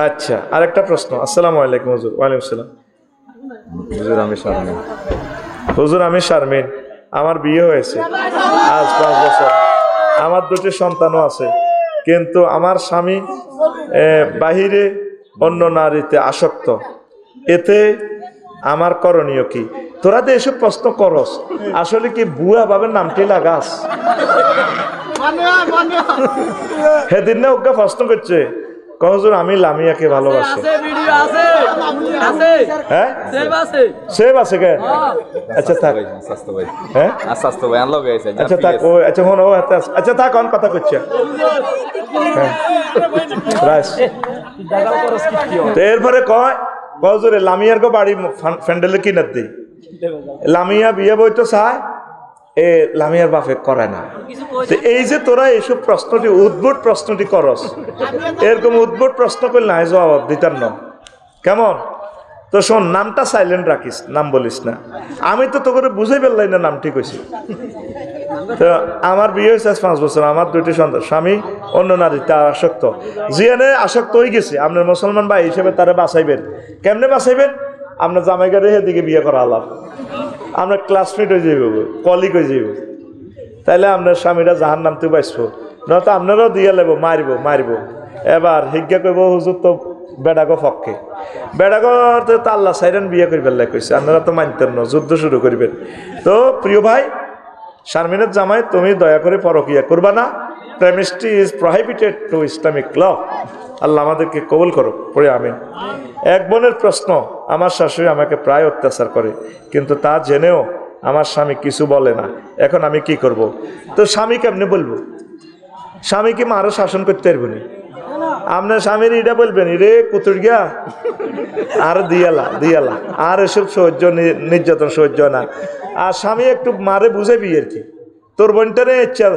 আচ্ছা, আরেকটা প্রশ্ন। আসসালামু আলাইকুম হুজুর। ওয়ালাইকুম আসসালাম। হুজুর আমি শারমিন। হুজুর আমি শারমিন, আমার বিয়ে হয়েছে আজ 5 বছর, আমার 2টি সন্তানও আছে, কিন্তু আমার স্বামী বাহিরে অন্য নারীতে আসক্ত, এতে আমার করণীয় কি? তোরা তো এসব প্রশ্ন করস, আসলে কি বুয়া বাবার নামটি লাগাস? সেদিন না ওকে প্রশ্ন করছে, হুজুর আমি লামিয়াকে ভালোবাসি। হ্যাঁ সেভ আছে কে? আচ্ছা থাক, হ্যাঁ আচ্ছা থাক, ও আচ্ছা হন, ও আচ্ছা থাক, অন কথা করছে। এরপরে কয় হুজুরে লামিয়ার গো বাড়ি ফ্যান্ডেলে কিনার দিই, লামিয়া বিয়ে বই তো চায়, এ লামিয়ার বাপে করে না। এই যে তোরা এইসব প্রশ্নটি উদ্ভট প্রশ্নটি করস, এরকম উদ্ভট প্রশ্ন করলে না জবাব দিতাম না, কেমন? তো শোন, নামটা সাইলেন্ট রাখিস, নাম বলিস না। আমি তো তোকে বুঝাই ফেললাই না নামটি কইছি। তো আমার বিয়ে হয়েছে 5 বছর, আমার 2টি সন্তান, স্বামী অন্য নারীতে আসক্ত, জিয়ানে আসক্ত হয়ে গেছে। আপনার মুসলমান ভাই হিসেবে তারা বাঁচাইবেন, কেমনে বাঁচাইবেন? আপনার জামাইগারে এদিকে বিয়ে করা আলাপ, আমরা ক্লাসমেট হয়ে যাইব, কলিগ হয়ে যাইব, তাইলে আপনার স্বামীরা জাহান নামতে বাঁচবো, নয়তো আপনারাও দিয়ে লেব, মারব। এবার হিজ্ঞা কইব হুজুর তো বেড়াগো পক্ষে, বেড়াগো তো আল্লাহ সাইরেন বিয়ে করবেন কইছে, আপনারা তো মানতেন না, যুদ্ধ শুরু করবেন। তো প্রিয় ভাই শারমিনের জামাই, তুমি দয়া করে পরকিয়া করবা না। প্রেমিস্ট্রি is prohibited to Islamic law. আল্লাহ আমাদেরকে কবুল করো, পড়ে আমিন। এক বোনের প্রশ্ন, আমার শাশুড়ি আমাকে প্রায় অত্যাচার করে, কিন্তু তা জেনেও আমার স্বামী কিছু বলে না, এখন আমি কি করব? তো স্বামী কেমনে বলবো? স্বামীকে আরো শাসন করতে পারবো না। আপনার স্বামীর এটা বলবেন, রে কুতুর গিয়া আর দিয়ালা আর এসব সহ্য, নির্যাতন সহ্য না। আর স্বামী একটু মারে বুঝাবি আর কি, তোর বোনটারে ইচ্ছা,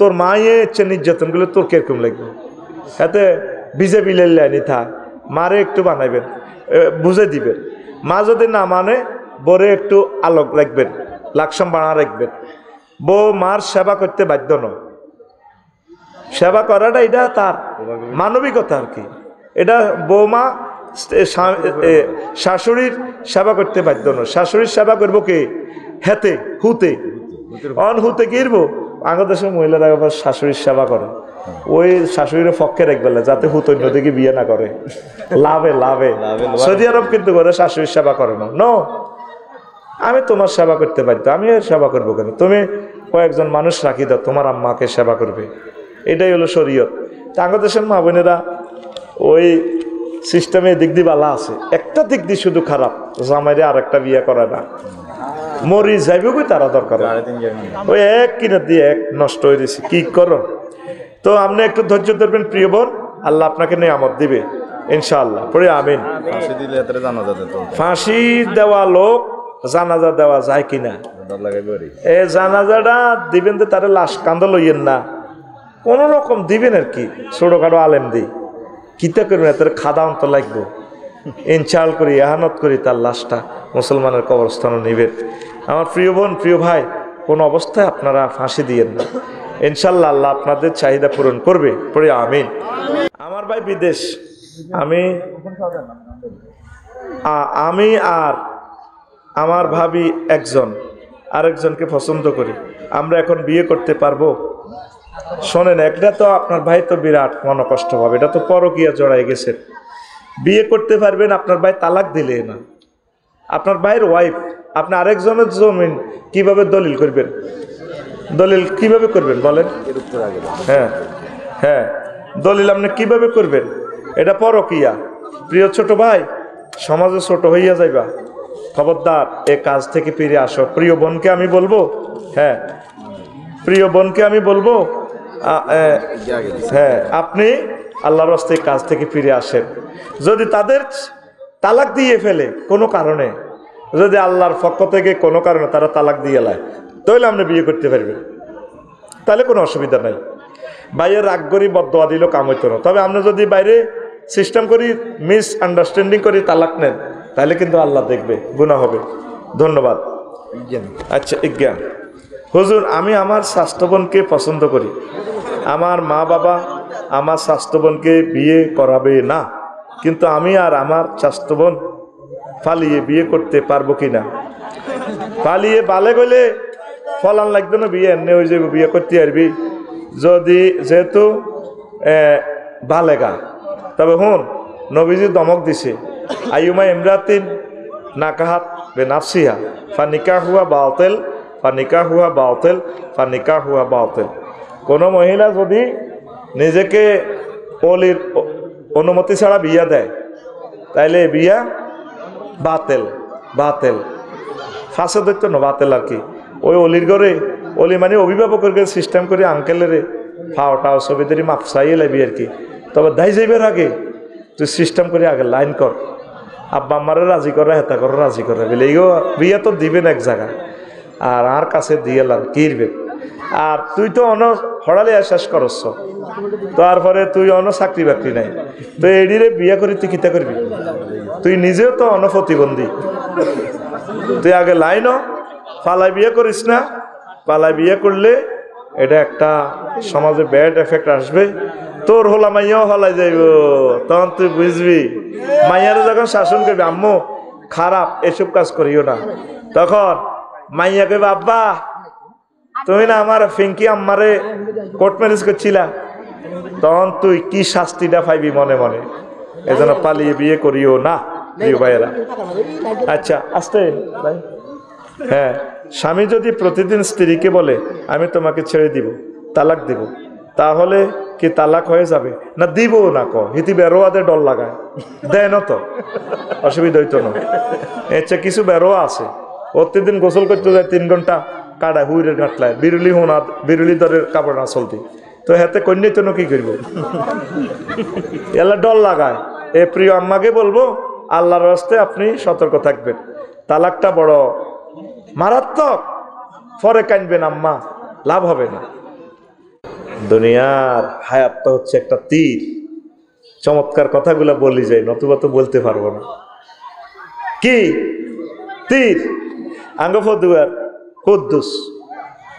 তোর মায়ে ইচ্ছে নির্যাতনগুলো তোর কিরকম লাগবে, এতে ভিজে বিলেনি থাক, মারে একটু বানাইবেন, বুঝে দিবেন। মা যদি না মানে বরে একটু আলোক রাখবেন, লাকসাম বানা রাখবেন। বউ মার সেবা করতে বাধ্য নয়, সেবা করাটা এটা তার মানবিকতা আর কি। এটা বৌমা শাশুড়ির সেবা করতে বাধ্য নয়। শাশুড়ির সেবা করবো কে? হেতে হুতে হুতে কিরবো। আগের দেশের মহিলারা আবার শাশুড়ির সেবা করে, ওই শাশুড়ির পক্ষে রাখবে যাতে হুত অন্যদিকে বিয়ে না করে, লাভে। সৌদি আরব কিন্তু করে শাশুড়ির সেবা করে না। নো, আমি তোমার সেবা করতে বাধ্য, আমি এর সেবা করবো কেন? তুমি কয়েকজন মানুষ রাখি দাও, তোমার আম্মাকে সেবা করবে, এটাই হলো শরীয়ত। আগের দেশের মা বোনেরা ওই সিস্টেমে দিক দিয়ে ভালো আছে, একটা দিক দিয়ে শুধু খারাপ, জামাইরে আর একটা বিয়ে করে না, মরি যাইব কই তারা দরকার, ওই এক কিনার দিয়ে এক নষ্ট হয়ে গেছে, কি করো? তো আপনি একটু ধৈর্য ধরবেন প্রিয় বোন, আল্লাহ আপনাকে নিয়ামত দিবে ইনশাআল্লাহ, পড়ে আমিন। ফাঁসি দেওয়া লোক জানাজা দেওয়া যায় কিনা? এই জানাজাটা দিবেন তো তারা লাশ কান্দ লইয়েন না, কোন রকম দিবেন আর কি, ছোটখাটো আলেম দিই কিতা করবেন, তার খাদা অন্ত লাগবো, ইনশাল করি এহানত করি তার লাশটা মুসলমানের কবরস্থানে নিবেন। আমার প্রিয় বোন প্রিয় ভাই, কোনো অবস্থায় আপনারা ফাঁসি দিয়েন না, ইনশাল্লাহ আল্লাহ আপনাদের চাহিদা পূরণ করবে, পড়ে আমিন। আমার ভাই বিদেশ, আমি আর আমার ভাবি একজন আরেকজনকে পছন্দ করি, আমরা এখন বিয়ে করতে পারবো? শোনেন, একটা তো আপনার ভাই তো বিরাট মনকষ্ট হবে, এটা তো পরকীয়া জড়াই গেছেন, বিয়ে করতে পারবেন? আপনার ভাই তালাক দিলে না, আপনার ভাইয়ের ওয়াইফ, আপনি আরেকজনের জমিন কিভাবে দলিল করবেন? দলিল কিভাবে করবেন বলেন? হ্যাঁ, দলিল আপনি কিভাবে করবেন? এটা পরকীয়া। প্রিয় ছোট ভাই, সমাজে ছোট হইয়া যাইবা, খবরদার এ কাজ থেকে ফিরে আসো। প্রিয় বোনকে আমি বলবো, হ্যাঁ প্রিয় বোনকে আমি বলবো, হ্যাঁ আপনি আল্লাহর রাস্তায় কাজ থেকে ফিরে আসেন। যদি তাদের তালাক দিয়ে ফেলে কোনো কারণে, যদি আল্লাহর পক্ষ থেকে কোনো কারণে তারা তালাক দিয়ে লায়, তাহলে আপনি বিয়ে করতে পারবেন, তাহলে কোনো অসুবিধা নাই। বাইরে রাগ করি বদদোয়া দিল কাম হইতো না। তবে আপনি যদি বাইরে সিস্টেম করি মিস আন্ডারস্ট্যান্ডিং করি তালাক নেন, তাহলে কিন্তু আল্লাহ দেখবে, গুনাহ হবে। ধন্যবাদ। আচ্ছা, ইজ্ঞান হুজুর, আমি আমার স্বাস্থ্য বোনকে পছন্দ করি, আমার মা বাবা আমার স্বাস্থ্য বোনকে বিয়ে করাবে না, কিন্তু আমি আর আমার চাচাতো বোন পালিয়ে বিয়ে করতে পারবো কিনা। পালিয়ে বালে গেলে ফলান লাগবে না, বিয়ে এনে হয়ে যাবে, বিয়ে করতে পারবি যদি, যেহেতু বালেগা। তবে হুন, নবীজি দমক দিছে, আইয়ুমা ইমরাতিন নাকাহাত বেনাফসিহা ফানিকাহুয়া বাতিল, ফানিকাহুয়া বাতিল, ফানিকাহুয়া বাতিল। কোনো মহিলা যদি নিজেকে অলির অনুমতি ছাড়া বিয়া দেয় তাইলে বিয়া বাতেল, বাতেল ফাঁসে ধরতো না, বাতেল আর কি। ওই অলির ঘরে, অলি মানে অভিভাবকের ঘরে সিস্টেম করে আঙ্কেলের ফাওটাও ছবিদেরই মাপ চাইয়ে লাইবি আর কি। তবে দায় যাইবার আগে তুই সিস্টেম করে আগে লাইন কর, আব্বা আমারে রাজি করে, হেতা করে রাজি করে বলে ইগো বিয়া তো দিবেন এক জায়গায়, আর কাছে দিয়ে লান কিরবে। আর তুই তো অন হড়ালে শেষ করছ, তারপরে তুই অন চাকরি বাকরি নাই, তো এডিরে বিয়া করি তুই কিতা করবি? তুই নিজেও তো অন প্রতিবন্ধী। তুই আগে লাইন পালাই বিয়ে করিস না। পালাই বিয়ে করলে এটা একটা সমাজে ব্যাড এফেক্ট আসবে। তোর হলা মাইয়াও হলাই যাইব, তখন তুই বুঝবি। মাইয়ারে যখন শাসন করবি আম্মু খারাপ এসব কাজ করিও না, তখন মাইয়া কইবে আব্বা তুমি না আমার ফিঙ্কি আম্মারে কোর্ট ম্যারেজ করছিলা, তখন তুই কি শাস্তিটা পাইবি মনে মনে। এজন্য পালিয়ে বিয়ে করিও না প্রিয় ভাইয়েরা। আচ্ছা আস্তে ভাই। হ্যাঁ, স্বামী যদি প্রতিদিন স্ত্রীকে বলে আমি তোমাকে ছেড়ে দিব, তালাক দিব, তাহলে কি তালাক হয়ে যাবে? না দিব না, হিতি বেরোয়াদের ডর লাগায় দেয় না, তো অসুবিধা হইতো না। এর কিছু বেরোয়া আছে, প্রতিদিন গোসল করতে যায় 3 ঘন্টা, কাটা হুইরের ঘাটলায় বিরুলি হোনা, বিরুলি দরের কাপড় না চলতি, তো হাতে কন্যাই তো কি করবো, এলা ডর লাগায়। এ প্রিয় আম্মাকে বলবো আল্লাহর রাস্তে আপনি সতর্ক থাকবেন, তালাকটা বড় মারাত্মক, পরে কানবেন আম্মা, লাভ হবে না। দুনিয়ার হায়াতটা হচ্ছে একটা তীর। চমৎকার কথাগুলো বলি যায়, নতুবা তো বলতে পারবো না। কি তীর? আঙ্গফদুয়ার কুদ্দুস,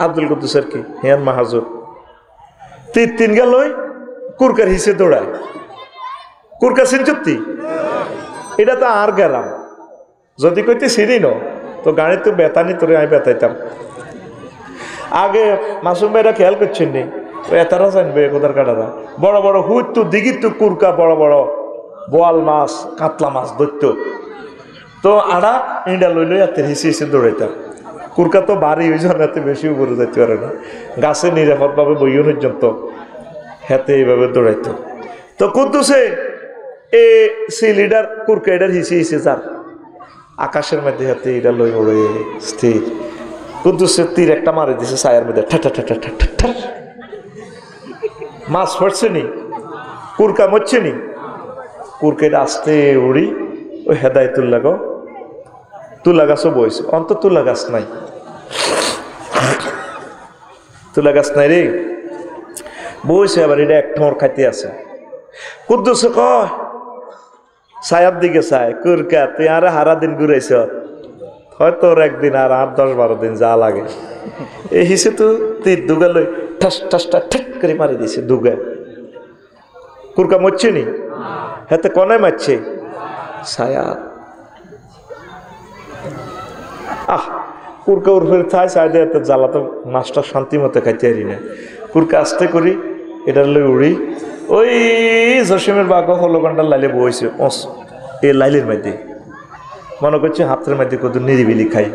আব্দুল কুদ্দুসের কি হিয়ান মাহাজুর তীর 3 গেল কুরকার হিসে দৌড়ায়। কুরকা সিনচুত্তি এটা তো আর গেলাম যদি কইতে চিনি ন, তো গাড়িতে বেতানি তোরে আমি বেতাইতাম। আগে মাসুম ভাইরা খেয়াল করছেন নি, এতারা জানবে কোথার কাটারা বড় বড় হুইত দিঘিত কুরকা, বড় বড় বোয়াল মাছ, কাতলা মাছ ধরত, তো আড়া ইন্ডা লইলে এতে হিসে হিসে দৌড়াইতাম। কুরকা তো বাড়ি ওই জন্য এতে বেশি উপরে যাইতে পারে না, গাছে নিরাপদভাবে বইও পর্যন্ত হাতে এইভাবে দৌড়াইতো। তো কুদ্দুসে এ সি লিডার কুরকা এটার হিসে হিসে যার আকাশের মধ্যে হাতে এটা লই ওড়ে স্থির। কুদ্দুসের তীর একটা মারে দিছে ছায়ার মধ্যে, ঠা ঠা ঠা ঠা ঠা ঠা। মাছ পড়ছে নি, কুরকা মরছে নি, কুরকের আসতে উড়ি ওই হেদায়তুল্লাহ গো তুলা গাছও বইছে, অন্ত তুলা গাছ নাই, তুলা গাছ নাই রে, বইছে আবার এটা এক ঠোঁর খাইতে আছে। কুদ্দুসে কয় ছায়ার দিকে চায়, কুরকা তুই আর হারা দিন ঘুরাইছ, হয়তো ওর একদিন আর 8-10-12 দিন যা লাগে। এই হিসে তো তীর দুগা লই ঠাস ঠাস ঠাক করে মারি দিছে দুগা। কুরকা মরছে নি, হাতে কনে মারছে ছায়া। আহ কুরকা উর্ফের থাই চাইদে এত জ্বালা তো মাছটা শান্তি মতো খাইতে পারি না। কুরকা আস্তে করি এটার লই উড়ি ওই জসিমের বাঘ হলো ঘন্টার লাইলে বইছে এই লাইলের মধ্যে, মনে করছে হাতের মধ্যে কত নিরিবিলি খাই।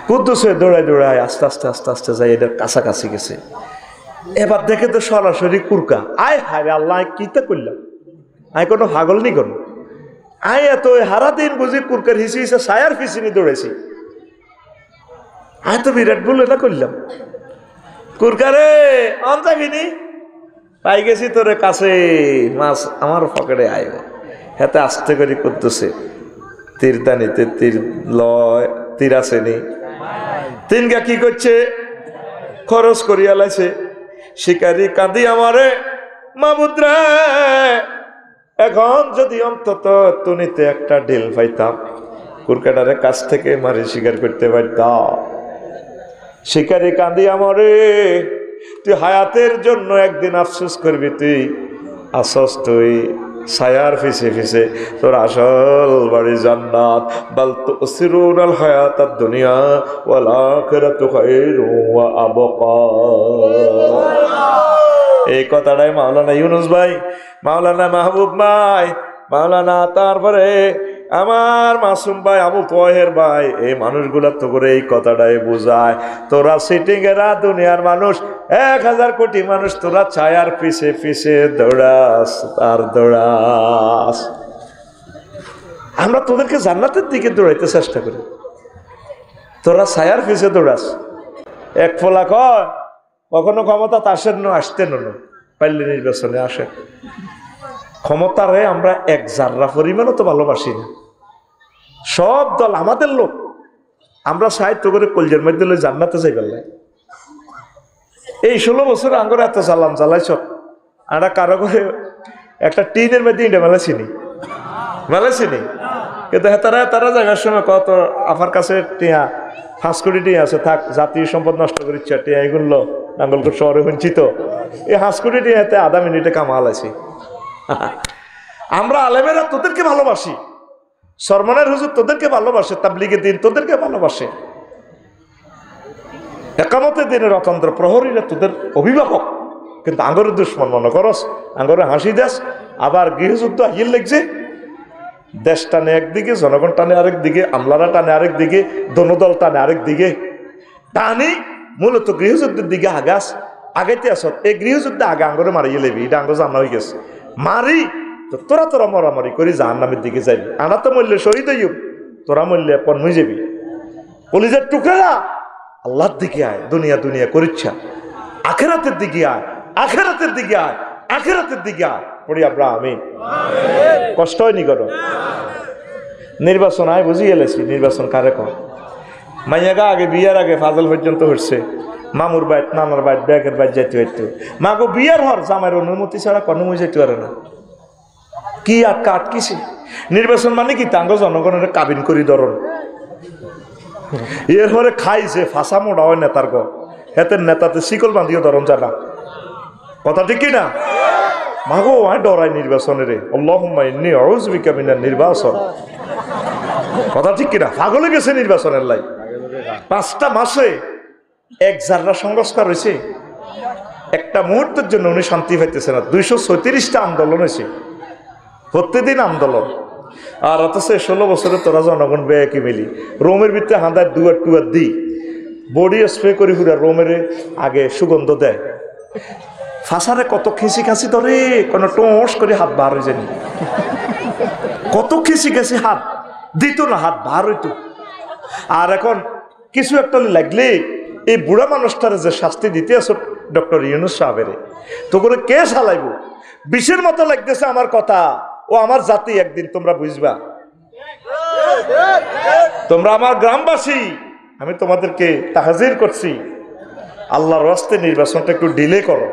কুদ্দুসে দৌড়ায় দৌড়ায় আস্তে আস্তে আস্তে আস্তে যাই এটার কাছাকাছি গেছে। এবার দেখে তো সরাসরি কুরকা, আয় হায় আল্লাহ কিতা করলাম, আয় কোনো পাগল নি কোন, আয় এত হারা দিন বুঝি কুরকার হিসি হিসে ছায়ার ফিসিনি দৌড়েছি, আয় তো বিরাট ভুল এটা করলাম। কুরকারে অন যাবিনি, পাই গেছি তোরে কাছে, মাছ আমার পকেটে আয়। হাতে আস্তে করে করতেছে তীর দানিতে তীর লয়, তীর আসেনি, তিনগা কি করছে খরচ করিয়া লাইছে। শিকারি কাঁদি আমারে মামুদ্রা, এখন যদি অন্তত তুনিতে একটা ঢিল পাইতাম, কুরকাটারে কাছ থেকে মারি শিকার করতে পারতাম। শিকারি কাঁদি আমারে, তুই হায়াতের জন্য একদিন আফসোস করবি, তুই আসস তুই ছায়ার ফিসে ফিসে তোর আসল বাড়ি জান্নাত। বাল তুসিরুনাল হায়াতাদ দুনিয়া ওয়াল আখিরাতু খায়রুন ওয়া আবকা। এই কথাটাই মাওলানা ইউনুস ভাই, মাওলানা মাহবুব ভাই, মাওলানা তারপরে আমার মাসুম ভাই, আবু তহের ভাই, এই মানুষগুলা তো করে এই কথাটাই বোঝায়। তোরা সিটিং এরা দুনিয়ার মানুষ 1000 কোটি মানুষ, তোরা ছায়ার পিছে পিছে দৌড়াস আর দৌড়াস। আমরা তোদেরকে জান্নাতের দিকে দৌড়াইতে চেষ্টা করি, তোরা ছায়ার পিছে দৌড়াস। এক ফোলা কয় কখনো ক্ষমতা আসেন না, আসতেন না, পারলে নির্বাচনে আসে। ক্ষমতারে আমরা এক জাররা পরিমাণও তো ভালোবাসি না। সব দল আমাদের লোক, আমরা সাহিত্য করে কলজের মধ্যে জান্নাতে যাই পারলাই। এই 16 বছর আঙ্গরে এত চালাম চালাইছ, আমরা কারো করে একটা টিনের মধ্যে ইন্ডে মেলাছিনি কিন্তু তারা জায়গার সময় কত আমার কাছে টিয়া 5 কোটি টিয়া আছে, থাক জাতীয় সম্পদ নষ্ট করে ইচ্ছা টিয়া এগুলো নাঙ্গলকোট শহরে বঞ্চিত, এই 5 কোটি টিয়াতে আধা মিনিটে কামাল আছে। আমরা আলেমেরা তোদেরকে ভালোবাসি, সরমানের হুজুর তোদেরকে ভালোবাসে, তাবলীগের দিন তোদেরকে ভালোবাসে, একামতের দিনের অতন্ত্র প্রহরীরা তোদের অভিভাবক, কিন্তু আঙ্গরের দুশ্মন মনে করস, আঙ্গরে হাসি দেশ। আবার গৃহযুদ্ধ আহিয়ে লেগছে, দেশ টানে একদিকে, জনগণ টানে আরেক দিকে, আমলারা টানে আরেক দিকে, দনদল টানে আরেক দিকে, টানি মূলত গৃহযুদ্ধের দিকে আগাস আগাইতে আস। এই গৃহযুদ্ধে আগে আঙ্গরে মারিয়ে লেবি, এটা আঙ্গ জানা হয়ে গেছে। মারি তো তোরা মরামারি করি জাহান্নামের দিকে যাবি। আনা তো মরলে শহীদ হইব, তোরা মরলে পণ হয়ে যাবি। কলিজার টুকরা আল্লাহর দিকে আয়, দুনিয়া দুনিয়া করিচ্ছা, আখেরাতের দিকে আয়, আখেরাতের দিকে আয়, আখেরাতের দিকে আয়। পড়ি আমরা আমিন। কষ্ট হয়নি করো। নির্বাচন আয় বুঝি গেলেছি, নির্বাচন কারে কর। মাইয়াগা আগে বিয়ার আগে ফাজল পর্যন্ত হচ্ছে, মামুর বাইট নানার বাইট ব্যাগের বাইট যাইতে হইতো। মাগো বিয়ার হর জামাইয়ের অনুমতি ছাড়া কোনো যাইতে পারে না। কি আটকিছে নির্বাচন মানে কি? তাঙ্গ জনগণের কাবিন করি ধরন, এর পরে খাইছে ফাঁসা মোড়া হয় নেতার গো, হেতের নেতাতে শিকল বাঁধিও ধরন জানা। কথা ঠিক কি না? মাগো আয় ডরাই নির্বাচনের, আল্লাহুম্মা ইন্নী আউযু বিকা মিনান নির্বাচন। কথা ঠিক কিনা? পাগলে গেছে নির্বাচনের লাই। 5টা মাসে এক জাররা সংস্কার হয়েছে, একটা মুহূর্তের জন্য উনি শান্তি পাইতেছে না। 236টা আন্দোলন হয়েছে, প্রত্যেকদিন আন্দোলন। আর অথচ 16 বছরে তোরা জনগণ ব্যয় কি মিলি রোমের ভিতরে হাঁদায় দুয়ার টুয়ার দিই, বডি স্প্রে করি পুরা রোমের আগে সুগন্ধ দেয়। ফাঁসারে কত খিঁচি খাঁচি ধরে, কোনো টোঁস করে হাত বার হয়ে যায়নি, কত খিঁচি খাঁচি হাত দিত না, হাত বার হইতো। আর এখন কিছু একটা লাগলে এই বুড়া মানুষটারে যে শাস্তি দিতে আস ডক্টর ইউনুস সাহেবের, তো করে কে চালাইব? বিষের মতো লাগতেছে আমার কথা। ও আমার জাতি, একদিন তোমরা বুঝবা। তোমরা আমার গ্রামবাসী, আমি তোমাদেরকে তাহাজির করছি, আল্লাহর রাস্তায় নির্বাচনটা একটু ডিলে করো।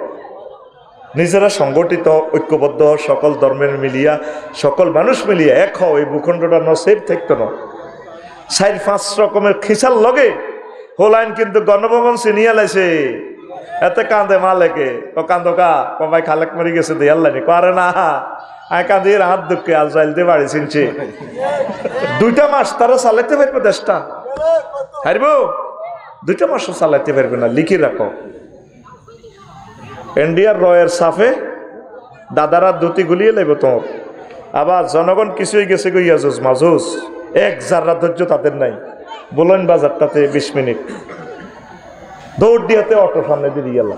নিজেরা সংগঠিত ঐক্যবদ্ধ সকল ধর্মের মিলিয়া, সকল মানুষ মিলিয়া এক হও। এই ভূখণ্ডটা নসেব থাকতো না 4-5 রকমের খিসার লগে হোলাইন, কিন্তু গণভবন চিনিয়ে লাইছে। এতে কান্দে মালেকে কান্দোকা কবাই খালেক মরি গেছে দিয়ে আল্লাহ করে না, আয় কাঁদিয়ে হাত দুঃখে আজরাইলতে বাড়ি চিনছে। 2টা মাস তারা চালাইতে পারবে দেশটা, হারব 2টা মাসও চালাইতে পারবে না। লিখে রাখো, ইন্ডিয়ার রয়ের সাফে দাদারা ধুতি গুলিয়ে লাগবে তোমার। আবার জনগণ কিছুই গেছে গইয়াজুজ মাজুজ, এক জাররা ধৈর্য তাদের নাই। বলেন বাজারটাতে 20 মিনিট দৌড় দিয়াতে অটো সামনে দিয়ে গেল।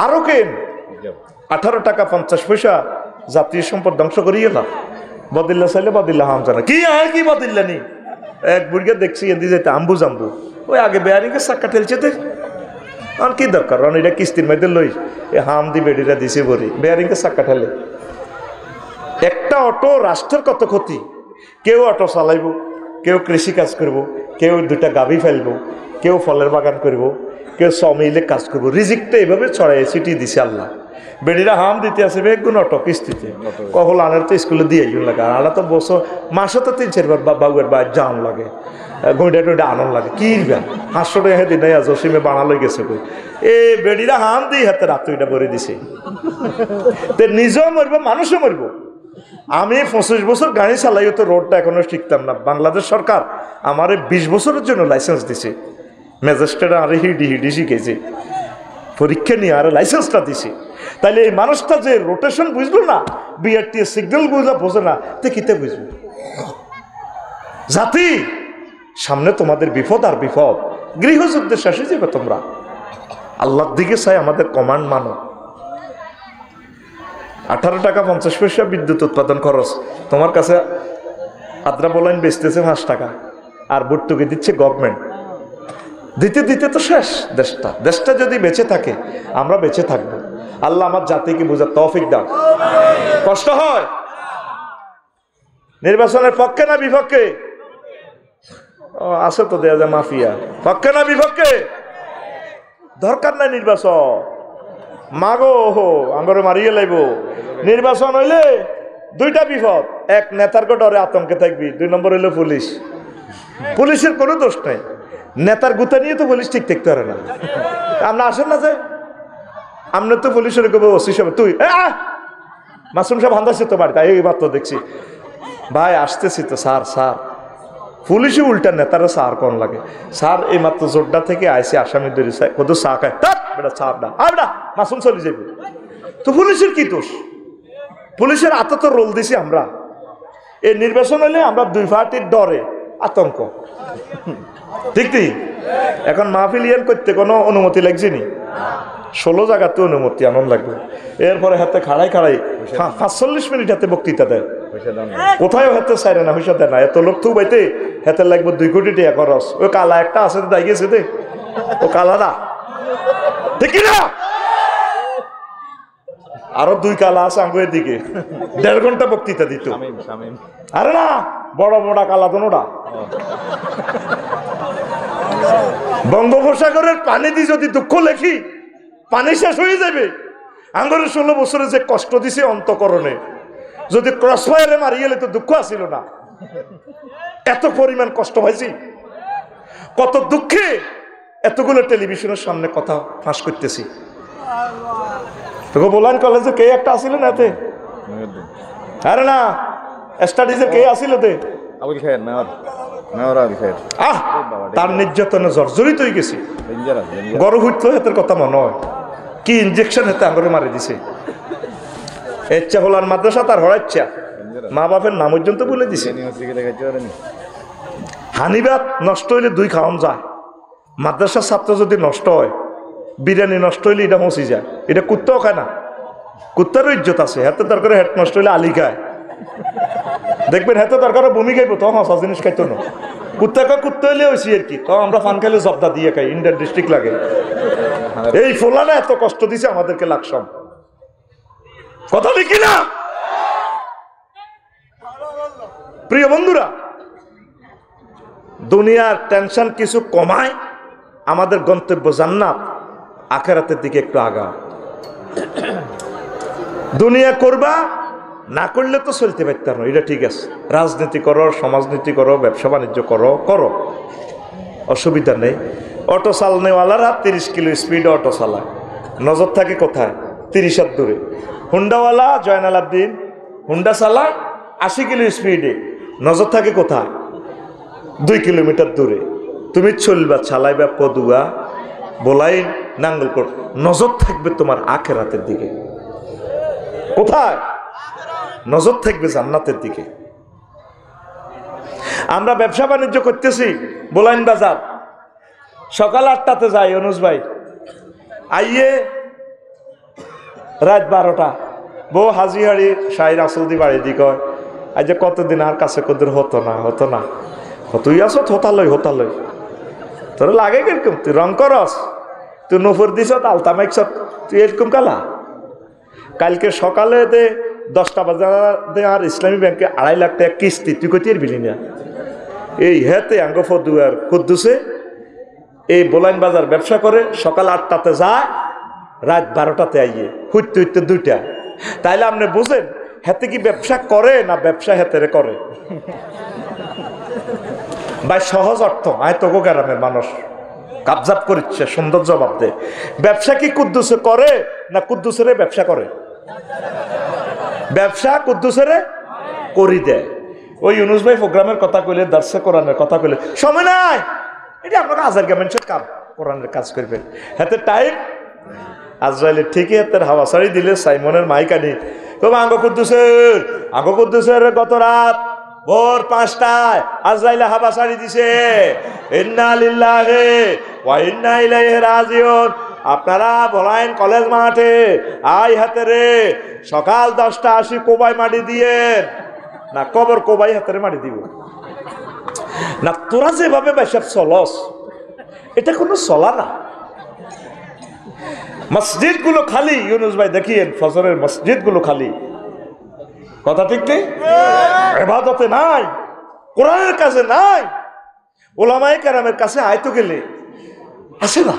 আরো কেন 18 টাকা 50 পয়সা জাতীয় সম্পদ ধ্বংস করি গেলাম। বদিল্লা চাইলে বদিল্লা হাম জানা কি আর কি বদিল্লা নি। এক বুড়িকে দেখছি এদি যেতে আম্বু জাম্বু, ওই আগে বেয়ারিংকে চাক্কা ঠেলছে। আর কি দরকার, কারণ এটা কিস্তির মধ্যে লই হাম দি বেডিরা দিছে বলি বেয়ারিংকে চাক্কা ঠেলে। একটা অটো রাষ্ট্রের কত ক্ষতি। কেউ অটো চালাইব, কেউ কৃষি কাজ করব, কেউ 2টা গাভী ফেলবো, কেউ ফলের বাগান করব, কেউ সমিলে কাজ করবো। রিজিকটা এইভাবে ছড়াই ছিটিয়ে দিছে আল্লাহ। বেডিরা হাম দিতে আসে বেগুন অটো কিস্তিতে, কখন আনার তো স্কুলে দিয়ে লাগে। আর আলা তো বছর মাসে তো 3-4 বার বাবুয়ের বাইর যাওয়ান লাগে, ঘুঁটা টুঁটা আনন্দ লাগে। কি 500 টাকা হেঁটে নেই জসিমে বানালো গেছে কই এ বেডিরা হাম দিই হাতে রাত্রিটা ভরে দিছে। নিজেও মরবো, মানুষও মরবো। আমি 25 বছর গাড়ি চালাই তো রোডটা এখনো শিখতাম না। বাংলাদেশ সরকার আমার 20 বছরের জন্য লাইসেন্স দিছে, ম্যাজিস্ট্রেট আরে হিডি হিডি শিখেছে, পরীক্ষা নিয়ে আরে লাইসেন্সটা দিছে। তাইলে এই মানুষটা যে রোটেশন বুঝলো না, বিআরটি সিগন্যাল বোঝে না, তে কিতে বুঝবে? জাতি সামনে তোমাদের বিপদ আর বিপদ, গৃহযুদ্ধে শেষে যাবে তোমরা। আল্লাহর দিকে চাই আমাদের কমান্ড মানো। 18 টাকা 50 পয়সা বিদ্যুৎ উৎপাদন খরচ, তোমার কাছে আদ্রা বলাইন বেচতেছে 5 টাকা, আর ভর্তুকি দিচ্ছে গভর্নমেন্ট। দিতে দিতে তো শেষ দেশটা। দেশটা যদি বেঁচে থাকে আমরা বেঁচে থাকবো। আল্লাহ আমার জাতিকে বোঝার তৌফিক দাও। কষ্ট হয় নির্বাচনের পক্ষে না বিপক্ষে? ও আছে তো দেয়া যায় মাফিয়া, পক্ষে না বিপক্ষে? দরকার নাই নির্বাচন, মাগো হো আঙ্গরে মারিয়ে লাইব। নির্বাচন হইলে দুইটা বিপদ, এক নেতার ডরে আতঙ্কে থাকবি, 2 নম্বর হইলো পুলিশ। পুলিশের কোনো দোষ নাই, নেতার গুতা নিয়ে তো পুলিশ ঠিক থাকতে পারে না। আমরা আসেন না যে আমরা তো পুলিশের ওসি সাহেব তুই মাসুম সাহেব হান্দাছে তো বাড়িতে, এই মাত্র দেখছি ভাই আসতেছি তো স্যার। স্যার পুলিশে উল্টা নেতারা স্যার কোন লাগে? স্যার এই মাত্র জোরডা থেকে আইসি আসামি ধরে কত চা খায়, বেটা চা না বেটা মাসুম চলে যাবে। তো পুলিশের কি দোষ? পুলিশের হাতে তো রোল দিছি আমরা। এই নির্বাচন হলে আমরা 2 পার্টির ডরে আতঙ্ক, ঠিক ঠিক। এখন মাহফিল ইয়ান করতে কোনো অনুমতি লাগছে নি? 16 জায়গাতে অনুমতি আনন্দ লাগবে। এরপরে হাতে খাড়াই 45 মিনিট হাতে বক্তৃতা দেয়, কোথায় হাতে চাইরে না পয়সা দেয় না। এত লোক তো বাইতে হাতে লাগবে 2 কোটি টাকা খরচ। ওই কালা একটা আছে দাই গেছে দে, ও কালা না, ঠিক না? আরো 2 কালা আছে আঙ্গুয়ের দিকে, 1.5 ঘন্টা বক্তৃতা দিত। আরে না, বড় বড় কালা দোনোটা। বঙ্গোপসাগরের পানি দিয়ে যদি দুঃখ লেখি, পানি শেষ হয়ে যাবে। আঙ্গরের 16 বছরে যে কষ্ট দিছে অন্তকরণে, যদি ক্রস ফায়ারে মারি গেলে তো দুঃখ আসিল না। এত পরিমাণ কষ্ট হয়েছি, কত দুঃখে এতগুলো টেলিভিশনের সামনে কথা ফাঁস করতেছি। তোকে বললেন কলেজে কে একটা আসিল না এতে? আরে না, স্টাডিজে কে আসিল তে? আবুল খায়ের মেয়র, মেয়র আবুল খায়ের। তার নির্যাতনে জর্জরিত হয়ে গেছি। গরু হইতো হাতের কথা মনে হয়, কি ইনজেকশন হাতে আঙ্গুরে মারি দিছে। ইচ্ছা হলার মাদ্রাসা তার হড়াইচ্ছা, মা বাপের নাম পর্যন্ত বলে দিছে। হানিবাত নষ্ট হইলে 2 খাওয়ান যায়। মাদ্রাসার ছাত্র যদি নষ্ট হয়, বিরিয়ানি নষ্ট হইলে এটা মসি যায়। এটা কুত্তাও খায় না, কুত্তারও ইজ্জত আছে। হাতে দরকার হেড নষ্ট হইলে আলি খায়, দেখবেন হাতে দরকার বমি খাইব, তো হসা জিনিস খাইতো না। কুত্তাকে কুত্তা হইলে হয়েছি আর কি, আমরা ফান খাইলে জবদা দিয়ে খাই, ইন্ডিয়ান ডিস্ট্রিক্ট লাগে। এই ফোলানা এত কষ্ট দিছে আমাদেরকে লাকসাম, কথা লিখি না? প্রিয় বন্ধুরা, দুনিয়ার টেনশন কিছু কমায়, আমাদের গন্তব্য জান্নাত, আখিরাতের দিকে একটু আগা। দুনিয়া করবা না করলে তো চলতে পারতাম না, এটা ঠিক আছে। রাজনীতি করো, সমাজনীতি করো, ব্যবসা বাণিজ্য করো, করো, অসুবিধা নেই। অটো চালনেওয়ালারা 30 কিলো স্পিডে অটো চালায়, নজর থাকে কোথায়? 30 হাত দূরে। হুন্ডাওয়ালা জয়নাল আবদিন হুন্ডা চালায় 80 কিলো স্পিডে, নজর থাকে কোথায়? 2 কিলোমিটার দূরে। তুমি চলবা, চালাইবা পদুয়া, বলাই, নাঙ্গলকোট, নজর থাকবে তোমার আখিরাতের দিকে। কোথায়? নজর থাকবে জান্নাতের দিকে। আমরা ব্যবসা বাণিজ্য করতেছি, বোলাইন বাজার, সকাল 8টাতে যাই অনুজ ভাই, আইয়ে রাত 12টা। বউ হাজিহাড়ি শাহির আসলদি বাড়ি দি কয়, আজ কতদিন আর কাছে কদ্দুর হতো না, হতো না, তুই আসো হোতালই হোতালই, তোর লাগে কিরকম? তুই রং করস, তুই নফর দিস, আলতা মাইকস, তুই এরকম কালা। কালকে সকালে দে 10টা বাজে আর ইসলামী ব্যাংকে 2.5 লাখ টাকা কিস্তি, তুই কতির বিলি না? এই হেতে আঙ্গ ফদুয়ার কুদ্দুসে এই বোলাইন বাজার ব্যবসা করে, সকাল 8টাতে যায়, রাত 12টাতে আইয়ে, হুইতে হুইতে 2টা। তাইলে আপনি বুঝেন হেতে কি ব্যবসা করে না ব্যবসা হেতেরে করে? ভাই সহজ অর্থ, আয় তো গ্রামের মানুষ কাবজাব করছে, সুন্দর জবাব দে। ব্যবসা কি কুদ্দুসে করে না কুদ্দুসেরে ব্যবসা করে? ব্যবসা কুদ্দুসেরে করি দেয়। ওই ইউনুস ভাই প্রোগ্রামের কথা কইলে, দার্সে কোরআনের কথা কইলে সময় নাই, এটা আপনাকে হাজার গামেন্টের কাম, কোরআনের কাজ করবেন হাতে টাইম। আজরাইলের ঠিকই হাতের হাওয়া ছাড়ি দিলে সাইমনের মাইক আনি আঙ্গ কুদ্দুসের গত রাত ভোর 5টায় আজরাইলে হাওয়া ছাড়ি দিছে। ইন্না লিল্লাহি ওয়া ইন্না ইলাইহি রাজিউন। আপনারা বলাইন কলেজ মাঠে আই হাতে রে সকাল 10টা আসি কোবাই মাটি দিয়ে না, কবর কোবাই হাতে মাটি দিব না। তোরা যেভাবে বেশার চলস, এটা কোনো চলা না। মসজিদ গুলো খালি, ইউনুস ভাই দেখিয়েন ফজরের মসজিদ গুলো খালি, কথা ঠিক নেই? ইবাদতে নাই, কোরআনের কাছে নাই, ওলামায়ে কেরামের কাছে আইতো গেলে আসে না,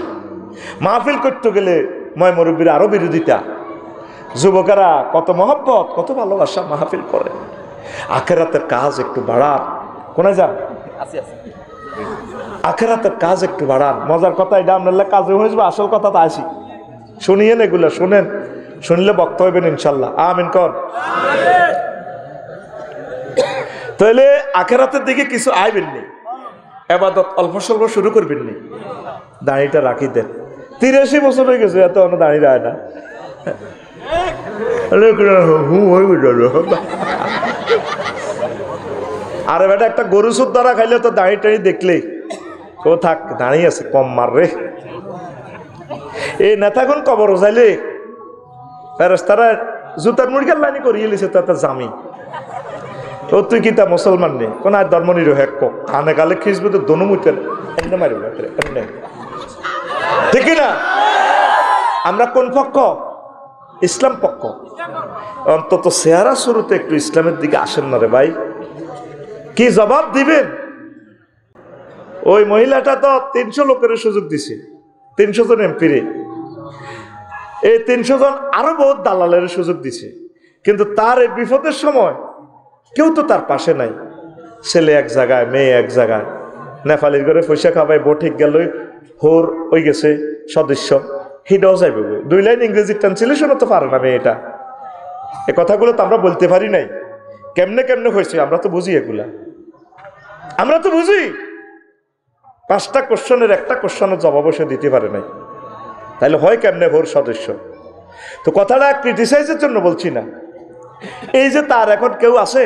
মাহফিল করতে গেলে ময় মুরব্বীর আরো বিরোধিতা, যুবকেরা কত মহব্বত কত ভালোবাসা মাহফিল করে। আখেরাতের কাজ একটু বাড়ান, কোনে যান? আখেরাতের কাজ একটু বাড়ান। মজার কথা এটা আপনার কাজে হয়েছে, আসল কথা তো আসি শুনিয়েন, এগুলো শুনেন, শুনলে বক্ত হইবেন ইনশাল্লাহ। আমিন কর। তাহলে আখেরাতের দিকে কিছু আইবেন নি, এবাদত অল্প স্বল্প শুরু করবেন নি। দাঁড়িটা রাখি দেন, 83 বছর হয়ে গেছে, এত অন্য দাঁড়িয়ে রায় না। আরে বেটা একটা গরু সুদ ধরা খাইলে তো দাঁড়িয়ে টাড়ি দেখলেই ও থাক দাঁড়িয়ে আছে, কম মার রে। এই নেতাগুন কবর যাইলে ফেরেশতারা জুতার মুড়িকার লাইনি করিয়ে লিছে তাতে জামি। ও তুই কি তা মুসলমান নেই কোন আর ধর্ম নিরোহেক কানে কালে খিসবে তো দনু মুইতেন এমনি মারিব এমনি, ঠিক না? আমরা কোন পক্ষ? ইসলাম পক্ষ। অন্তত চেহারা শুরুতে একটু ইসলামের দিকে আসেন না রে ভাই। কি জবাব দিবেন? ওই মহিলাটা তো 300 লোকের সুযোগ দিছে, 300 জন এমপিরে, এই 300 জন আরো বহুত দালালের সুযোগ দিছে, কিন্তু তার এই বিপদের সময় কেউ তো তার পাশে নাই। ছেলে এক জায়গায়, মেয়ে এক জায়গায়, নেপালির ঘরে পয়সা খাবাই বঠিক গেল, হোর ওই গেছে সদস্য, হিডাও যাইবে। 2 লাইন ইংরেজি ট্রান্সলেশন তো পারে না মেয়েটা। এ কথাগুলো তো আমরা বলতে পারি নাই, কেমনে কেমনে হয়েছে আমরা তো বুঝি, এগুলা আমরা তো বুঝি। 5টা কোশ্চেনের একটা কোশ্চেনের জবাব সে দিতে পারে নাই, তাহলে হয় কেমনে হোর সদস্য? তো কথাটা ক্রিটিসাইজের জন্য বলছি না। এই যে তার এখন কেউ আছে,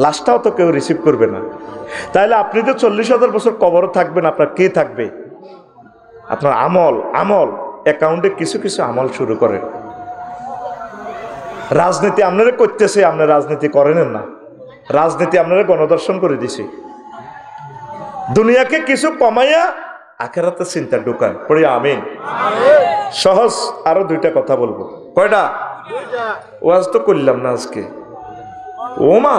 লাশটাও তো কেউ রিসিভ করবে না, তাহলে আপনি তো 40,000 বছর কবর থাকবেন, আপনার কে থাকবে? আপনার আমল অ্যাকাউন্টে কিছু কিছু আমল শুরু করেন। রাজনীতি আপনারা করতেছে, আপনার রাজনীতি করেন না, রাজনীতি আপনারা গণদর্শন করে দিছে। দুনিয়াকে কিছু কমাইয়া আখেরাতে চিন্তা ঢুকান, পড়ি আমিন। সহজ আরো 2টা কথা বলবো। কয়টা? ওয়াজ তো করলাম না আজকে। ও মা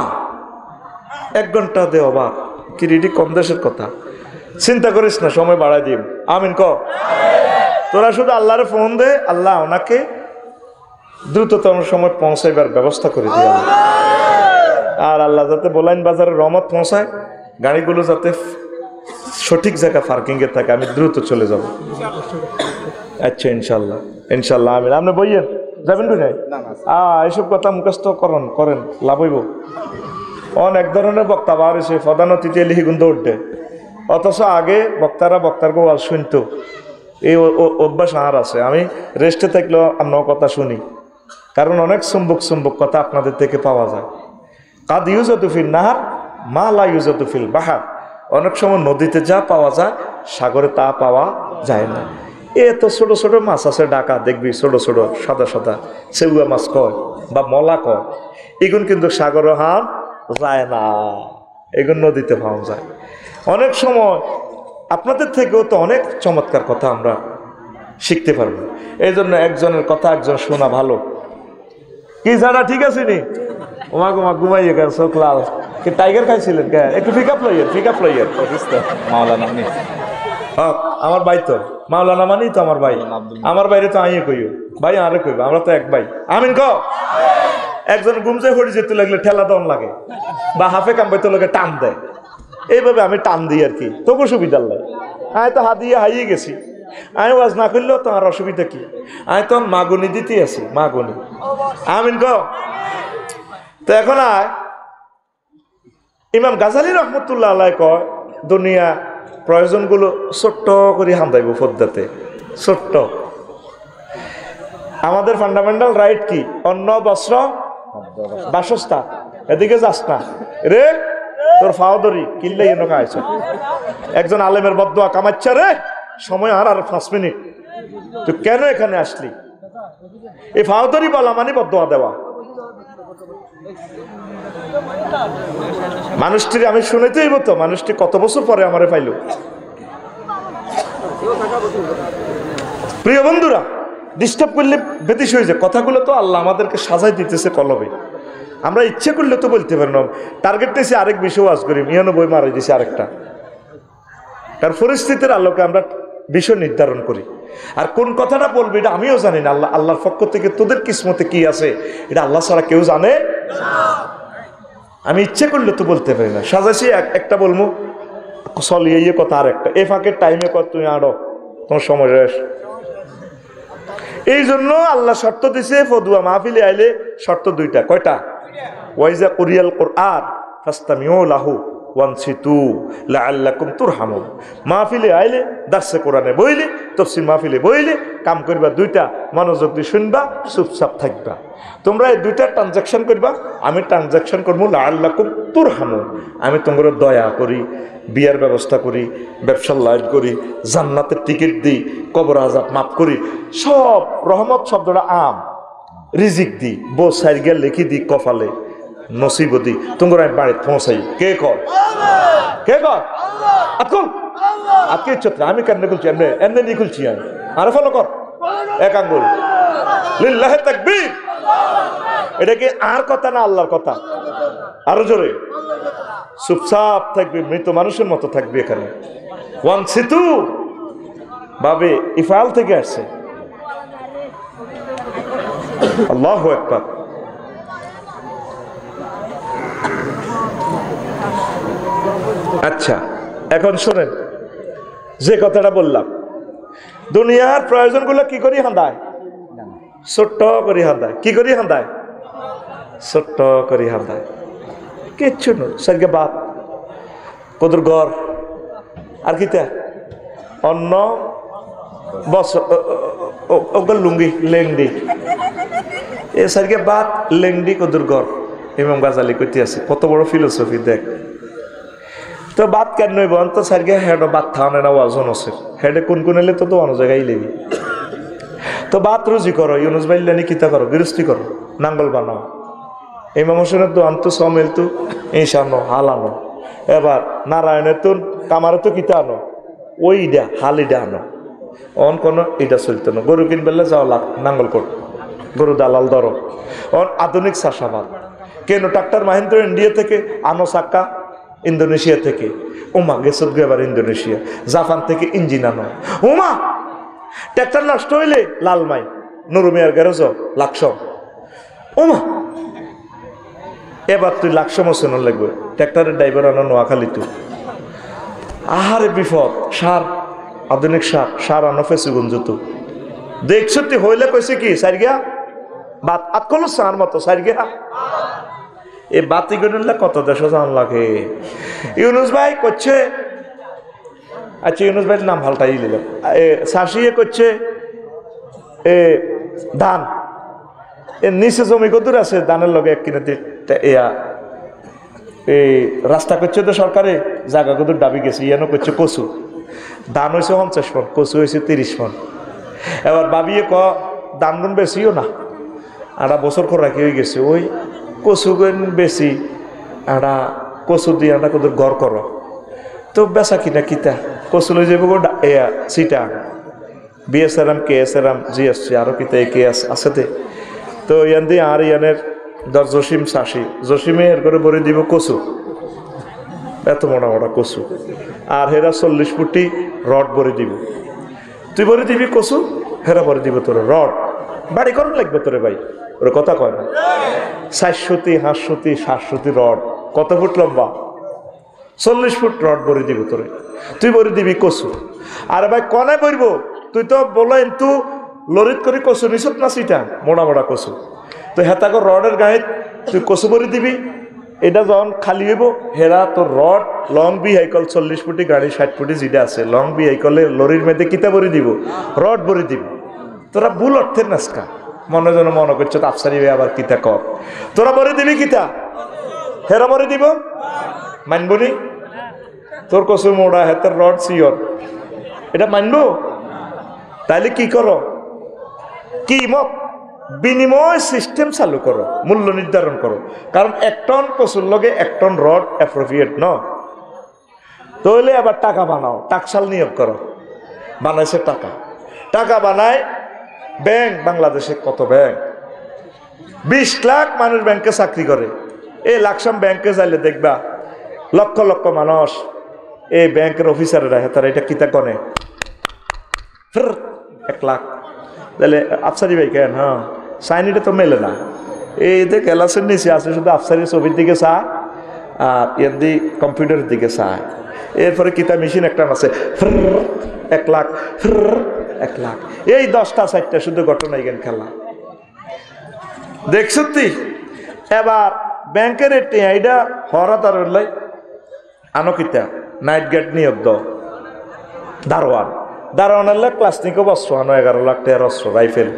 1 ঘন্টা দে, অবাক কি রেডি, কম দেশের কথা। চিন্তা করিস না, সময় বাড়াই দিম। আমিন ক। তোরা শুধু আল্লাহরে ফোন দে, আল্লাহ ওনাকে দ্রুততম সময় পৌঁছাইবার ব্যবস্থা করে দিয়ে, আর আল্লাহ যাতে বোলাইন বাজারে রহমত পৌঁছায়, গাড়িগুলো যাতে সঠিক জায়গা পার্কিং এ থাকে, আমি দ্রুত চলে যাব। আচ্ছা ইনশাল্লাহ, ইনশাল্লাহ। আমিন। আপনি বইয়েন যাবেন কি নাই? এইসব কথা মুখস্থ করেন, লাভ হইব। অনেক ধরনের বক্তা বার হয়েছে, প্রধান অতিথি লিহিগুন দৌড়ে, অথচ আগে বক্তার গোয়াল শুনতো। এই অভ্যাস আর আছে। আমি রেস্টে থাকলেও আপনার কথা শুনি, কারণ অনেক চুম্বক কথা আপনাদের থেকে পাওয়া যায়। কাদ ইউজাতুফিল নাহার মা লা ইউজাতুফিল বাহার। অনেক সময় নদীতে যা পাওয়া যায় সাগরে তা পাওয়া যায় না। এত ছোট ছোট মাছ আছে ডাকা, দেখবি ছোট ছোট সাদা সাদা সেউয়া মাছ কয় বা মলা কয়, এগুন কিন্তু সাগরে হার যায় না, এগুন নদীতে পাওয়া যায়। অনেক সময় আপনাদের থেকেও তো অনেক চমৎকার কথা আমরা শিখতে পারবো। এই জন্য একজনের কথা একজন শোনা ভালো। কি জানা ঠিক আছে নি? ওমা ঘুমাইয়ে গেল, চোখ লাল। কি টাইগার খাইছিলেন? একটু পিক আপ লইয়ের মাওলানা আমার ভাই তো মাওলানা মানি তো আমার ভাই, আমার বাইরে তো আইয়ে কইও ভাই, আরে কইব, আমরা তো এক ভাই। আমিন ক। একজন গুমজে হরি যেতে লাগলে ঠেলা দন লাগে, বা হাফে কামবাইতে লাগে টান দেয়, এইভাবে আমি টান দিই আর কি, তবু সুবিধার লাগে। আমি তো হাত দিয়ে হাইয়ে গেছি, আমি ওয়াজ না করলেও তোমার অসুবিধা কি? আমি তখন মাগুনি দিতে আছি, মাগুনি। আমিন ক। তো এখন আয় ইমাম গাজালি রহমতুল্লাহ আলাইহি কয় দুনিয়া প্রয়োজনগুলো ছোট্ট করে হান্দাইব পদ্মাতে, ছোট্ট। আমাদের ফান্ডামেন্টাল রাইট কি? অন্ন, বস্ত্র, বাসস্থান। এদিকে যাস না রে, তোর ফাওদরি কিল্লাই এনেকা আইছ। একজন আলেমের বদদোয়া কামাচ্ছা রে, সময় আর 5 মিনিট, তুই কেন এখানে আসলি? এই ফাওদরি বলা মানে বদদোয়া দেওয়া। মানুষটির আমি শুনেতেই তো, মানুষটি কত বছর পরে আমারে পাইল। প্রিয় বন্ধুরা, ডিস্টার্ব করলে বেদিস হয়ে যায়। কথাগুলো তো আল্লাহ আমাদেরকে সাজাই দিতেছে কলবে, আমরা ইচ্ছে করলে তো বলতে পারি না। টার্গেট দিয়েছি আরেক বিষয় আজ করি, 99 মারাই দিয়েছি আরেকটা। কারণ পরিস্থিতির আলোকে আমরা বিষয় নির্ধারণ করি। আর কোন কথাটা বলবি এটা আমিও জানি না। আল্লাহর পক্ষ থেকে তোদের কিসমতে কি আছে এটা আল্লাহ ছাড়া কেউ জানে। আমি ইচ্ছে করলে তো বলতে পারি না। সাজাইছি একটা বলবো, চলিয়ে ইয়ে কথা আর একটা, এ ফাঁকের টাইমে কর তুমি আরো তোমার সময় শেষ। এই জন্য আল্লাহ শর্ত দিছে ফদুয়া মাহফিলে আইলে শর্ত 2টা। কয়টা? ওয়াইজা কুরিয়াল কুরআন ফাস্তামিউ লাহু ওয়ানসিতু লাআল্লাকুম তুরহামুন। মাহফিলে আইলে দার্সে কোরআনে বইলে, তাফসীর মাহফিলে বইলে কাম করবা 2টা, মনোযোগ দিয়ে শুনবা, চুপচাপ থাকবা। তোমরা এই 2টা ট্রানজাকশন করবা। আমি ট্রানজাকশন করবো লাআল্লাকুম তুরহামুন, আমি তোমরা দয়া করি, বিয়ার ব্যবস্থা করি, ব্যবসার লাইন করি, জান্নাতের টিকিট দিই, কবর আযাব মাফ করি, সব রহমত শব্দটা আম, রিজিক দিই, বউ সাইরগা লিখি দিই কপালে, নসিব দিই, তোমরা আমি বাড়িতে পৌঁছাই। কে কর? কে কর? আতকুল আজকে চত্রা আমি কেন খুলছি? এমনি এমনি নিয়ে খুলছি আমি। আরে ফলো কর, এক আঙ্গুল লিল্লাহি তাকবীর। এটা কি আর কথা না আল্লাহর কথা? আরো জোরে। চুপচাপ থাকবে, মৃত মানুষের মতো থাকবে। এখানে ওয়ান সিতু বাবে ইফাল থেকে আসছে। আল্লাহু আকবার। আচ্ছা, এখন শোনেন যে কথাটা বললাম, দুনিয়ার প্রয়োজনগুলো কি করি হান্দায়? ছোট্ট করি হান্দায়। কি করি হান্দায়? ছোট্ট করি হান্দায়। কিচ্ছু নয়। সারকে বাপ, কদুর ঘর, আর কিতা অন্য বছর লুঙ্গি লেংডি, এ সারকে বাপ লেংডি কদুর ঘর। ইমাম গাজালি কইতে আছে, কত বড় ফিলোসফি দেখ। তো বাদ কেন নইব অন্ত সারকে হেড বাদ থানে না ওয়াজন আছে হেডে কোন কোন এলে তো অন্য জায়গায় লেবি। তো বাত রুজি করো, ইউনুস বাইল্লানি কিতা করো, গৃহস্থী করো, নাঙ্গল বানাও। ইমাম হোসেনের তো আন্ত সমেল তো ইনশানো হাল আনো। এবার নারায়ণের তো কামারে তো কিতা আনো, ওই ইডা হাল ইডা আনো। অন কোনো ইটা চলতো না। গরু কিনবেলে যাও লাখ নাঙ্গল কর, গরু দালাল ধরো। অন আধুনিক চাষাবাদ কেন? ট্রাক্টর মাহিন্দ্র ইন্ডিয়া থেকে আনো, চাক্কা ইন্দোনেশিয়া থেকে, ওমা গেছত এবার ইন্দোনেশিয়া, জাপান থেকে ইঞ্জিন আনো। ওমা ট্রাক্টর নষ্ট হইলে লালমাই নুরুমিয়ার গ্যারেজ লাকস। ওমা এবার তুই লাকস মোশন লাগবে, ট্রাক্টরের ড্রাইভার আনো নোয়াখালী। তুই আহারে বিপদ। সার, আধুনিক সার, সার আনো ফেসুগঞ্জ। তো দেখছ তুই হইলে কইছে কি সাইরগিয়া বাত আতকল সার মতো সাইরগিয়া। এই বাতি গণলে কত দেশ জান লাগে। ইউনুস ভাই করছে, আচ্ছা ইউনুস ভাইয়ের নাম ভালটাই নিলাম, শাসিয়ে করছে এ ধান, এর নিচে জমি কদূর আছে, ধানের লগে 1 কিনে এই রাস্তা করছে তো সরকারে, জায়গা কদূর দাবি গেছে। ইয়ানো করছে কচু, ধান হয়েছে 50 মণ, কচু হয়েছে 30 মণ। এবার ভাবিয়ে দাম গুণ বেশিও না, আড়া বছর করে রাখি হয়ে গেছে। ওই কচু গুণ বেশি, আড়া কচু দিয়ে আড়া কদূর ঘর করো। তো বেচা কিনা কিতা কচু লই যাব এয়া সিটা বিএসআরাম কেএসআরাম জিএসসি আরো কিতা কে আছে দে। তো ইয়ান দিয়ে আর ইয়ানের দর জসিম শাসি, জসিমে এর করে ভরে দিব কচু, এত মোটা মোটা কচু। আর হেরা 40 ফুটি রড ভরে দিব। তুই ভরে দিবি কচু, হেরা ভরে দিব তোর রড। বাড়ি করুন লাগবে তোরে ভাই, ওরা কথা কয় না। 400 500 700 রড, কত ফুট লম্বা? 40 ফুট রড ভরে দিব তোরে, তুই ভরে দিবি কচু। আর ভাই কনে বলবো, তুই তো বলেন তু লরিত করে কচু নিছত না সিটা মোটা মোটা কচু। তো হেতাকে রডের গায়ে তুই কচু ভরি দিবি, এটা যখন খালি হইব হেরা তোর রড লং ভেহিকল 40 ফুটি গাড়ি 60 ফুটি যেটা আছে লং ভেহিকলে লরির মধ্যে কিতা ভরি দিব, রড ভরি দিব। তোরা ভুল অর্থের নাস্কা মনে যেন মনে করছো আফসারি হয়ে আবার কিতা কর, তোরা ভরে দিবি কিতা, হেরা ভরে দিব, মানবনি? তোর কচু মোড়া হাতের রড সিওর, এটা মানবো? তাইলে কি করো, কি মত বিনিময় সিস্টেম চালু করো, মূল্য নির্ধারণ করো। কারণ 1 টন কচুর লগে 1 টন রড অ্যাপ্রোপ্রিয়েট ন, তাহলে আবার টাকা বানাও, টাকশাল নিয়োগ করো। বানাইছে টাকা, টাকা বানায় ব্যাংক, বাংলাদেশে কত ব্যাংক, 20 লাখ মানুষ ব্যাংকে চাকরি করে। এই লাকসাম ব্যাংকে যাইলে দেখবা লক্ষ লক্ষ মানুষ, এই ব্যাংকের অফিসাররা তারা এটা কিতা কনে 1 লাখ, তাহলে আফসারি ভাই কেন? হ্যাঁ, সাইনিটা তো মেলে না। এই যে ক্যালাসের নিচে আছে শুধু আফসারি ছবির দিকে চায় আর এমনি কম্পিউটারের দিকে চায়। এরপরে কিতা মেশিন একটা আছে 1 লাখ 1 লাখ, এই 10টা 4টা শুধু ঘটনা এখানে খেলা দেখছ তুই। এবার ব্যাংকের এইটা হরাত আর আনো কিতা নাইট গার্ড নিয়োগ দাও, দারোয়ান, দারোয়ান হলে প্লাস্টিকও অস্ত্র আনো 11 লাখ টাকার অস্ত্র, রাইফেল,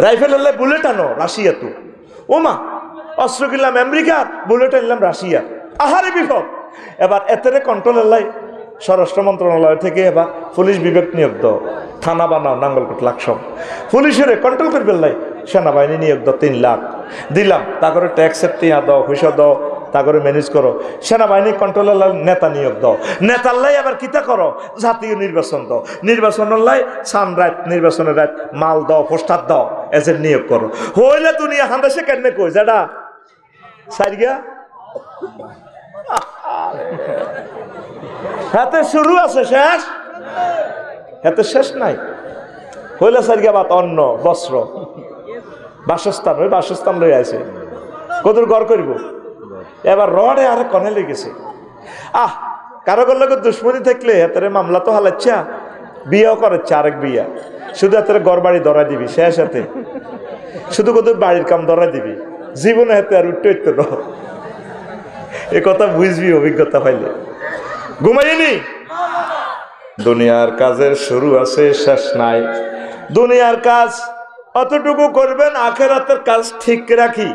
রাইফেল হলে বুলেট আনো রাশিয়া তো, ও মা অস্ত্র কিনলাম আমেরিকার, বুলেট আনলাম রাশিয়া, আহারে বিপদ। এবার এতেরে কন্ট্রোল এলাই স্বরাষ্ট্র মন্ত্রণালয় থেকে এবার পুলিশ বিভাগ নিয়োগ দাও, থানা বানাও নাঙ্গলকোট লাকসম, পুলিশের কন্ট্রোল করবে লাই সেনাবাহিনী নিয়োগ দাও 3 লাখ দিলাম, তারপরে ট্যাক্সের টিয়া দাও, পয়সা দাও, তারপরে ম্যানেজ করো। সেনাবাহিনী কন্ট্রোলার নেতা নিয়োগ দাও, নেতার লাই আবার কিতা করো জাতীয় নির্বাচন দাও, নির্বাচনের লাই সান রাত নির্বাচনের রাত মাল দাও, পোস্টার দাও, এজেন্ট নিয়োগ করো। হইলে দুনিয়া হান্দাসে কেন কই যাডা সাইগা হাতে শুরু আছে শেষ, হাতে শেষ নাই। হইলে সাইগা বাত অন্ন বস্ত্র বাসস্থান, ওই বাসস্থান লই আছে কদর ঘর করব। এবার রডে আরে কনে লেগেছে, কারো লোকের দুশ্মনী থাকলে হাতের মামলা তো হালাচ্ছা, বিয়েও করেছে আরেক বিয়া, শুধু হাতের ঘর বাড়ি ধরা দিবি, শেষ হাতে শুধু কত বাড়ির কাম ধরা দিবি, জীবনে হাতে আর উঠতে উঠতে ন। এ কথা বুঝবি অভিজ্ঞতা পাইলে, ঘুমাইনি। দুনিয়ার কাজের শুরু আছে শেষ নাই, দুনিয়ার কাজ অতটুকু করবেন, আখেরাতের কাজ ঠিক রাখি।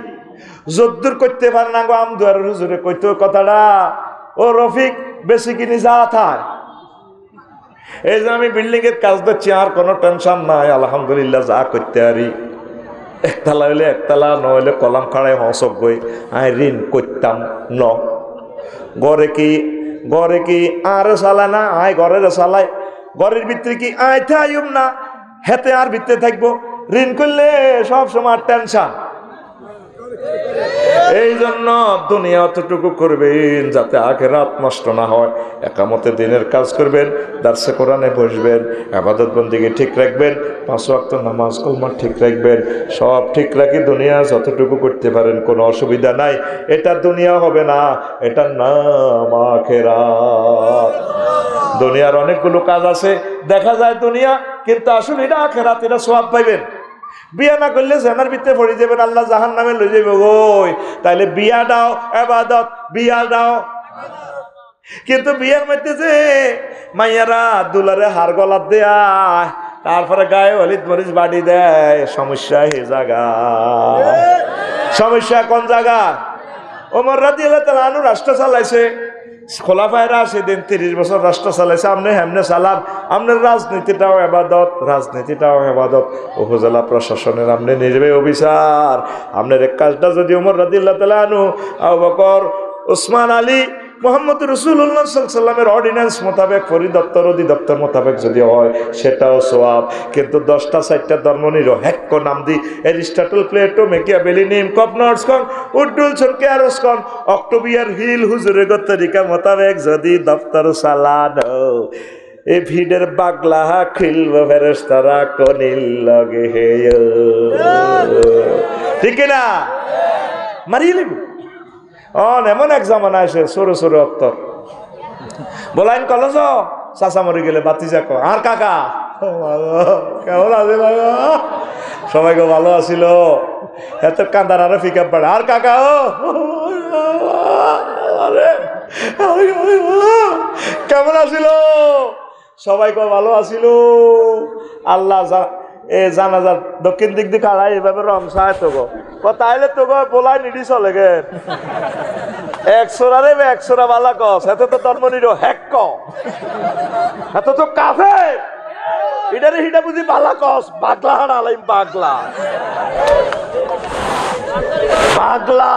যদ্দুর করতে পারে না গো আমদুয়ার হুজুরে কইতো কথাটা, ও রফিক বেশি কিনি যা থাক। এই যে আমি বিল্ডিং এর কাজ দিচ্ছি, আর কোনো টেনশন নাই, আলহামদুলিল্লাহ যা করতে পারি। একতলা হইলে একতলা, নইলে কলাম খাড়াই হসক গই আই ঋণ করতাম ন। ঘরে কি আরে চালায় না, আয় ঘরের চালায়, ঘরের ভিতরে কি আয় থাইম না, হেতে আর ভিতরে থাকবো। ঋণ করলে সব সময় টেনশন। এই জন্য দুনিয়া অতটুকু করবেন যাতে আখিরাত নষ্ট না হয়। একামতে দিনের কাজ করবেন, দার্সে কোরআনে বসবেন, ইবাদত বন্দেগী ঠিক রাখবেন, 5 ওয়াক্ত নামাজ কলমা ঠিক রাখবেন, সব ঠিক রাখি দুনিয়া যতটুকু করতে পারেন কোনো অসুবিধা নাই। এটা দুনিয়া হবে না, এটার নাম আখিরাত। দুনিয়ার অনেকগুলো কাজ আছে দেখা যায় দুনিয়া, কিন্তু আসলে এটা আখিরাত, এটা সওয়াব পাইবেন। বিয়া না করলে জেনার ভিতরে পড়ে যাবেন, আল্লাহ জাহান নামে লই যাবে ওই। তাইলে বিয়া দাও ইবাদত, বিয়া দাও। কিন্তু বিয়ার মধ্যে যে মাইয়ারা দুলারে হার গলাত দেয়, তারপরে গায়ে হলিদ মরিচ বাড়ি দেয়, সমস্যা এই জায়গা। সমস্যা কোন জায়গা? ওমর রাদিয়াল্লাহু তাআলা আনহু রাষ্ট্র চালাইছে, খোলাফায়রা সেদিন 30 বছর রাষ্ট্র চালাইছে, আমনে হেমনে চালান। আপনার রাজনীতিটাও ইবাদত, রাজনীতিটাও ইবাদত। উপজেলা প্রশাসনের আপনি নিজে অফিসার, আপনার এক কাজটা যদি ওমর রাদিয়াল্লাহু তাআলা আনহু, আবু বকর, ওসমান আলী, মোহাম্মদ রাসূলুল্লাহ সাল্লাল্লাহু আলাইহি ওয়াসাল্লামের অর্ডিন্যান্স মোতাবেক, পরিদপ্তর অধিদপ্তর মোতাবেক যদি হয় সেটাও সওয়াব। কিন্তু 10টা 4টা ধর্মনিরপেক্ষ নাম দি এরিস্টটল, প্লেটো, মেকিয়াভেলি, নিম, কপনার্সকন, উড্ডুলসনকে আরসকন, অক্টোবিয়ার হিল হুজুরের তরিকা মোতাবেক যদি দপ্তর চালানো, এ ভিড়ের বাগলা খিলব ফেরেশতারা কনিল লগে হেয়, ঠিক না? মারিয়ে লিব। এমন এক জামানা আসে সরু সরু অত্তর বলাইন কলেজ চাচা মরে গেলে বাতি যাক আর কাকা কেমন আছে সবাইকে ভালো আছিল এত কান্দার আরো পিক আপ বাড়ে আর কাকা ও কেমন আছিল সবাইকে ভালো আছিল আল্লাহ জানাজার দক্ষিণ দিক দিয়ে কাড়াই এভাবে রং সায় তো গো তাইলে তো গো বলাই নিডি চলে গে 100 রে 100 বালা কস এত তো ধর্মনির হ্যাক ক এত তো কাফের এটারে হিটা বুঝি বালা কস পাগলা হারালাইম পাগলা পাগলা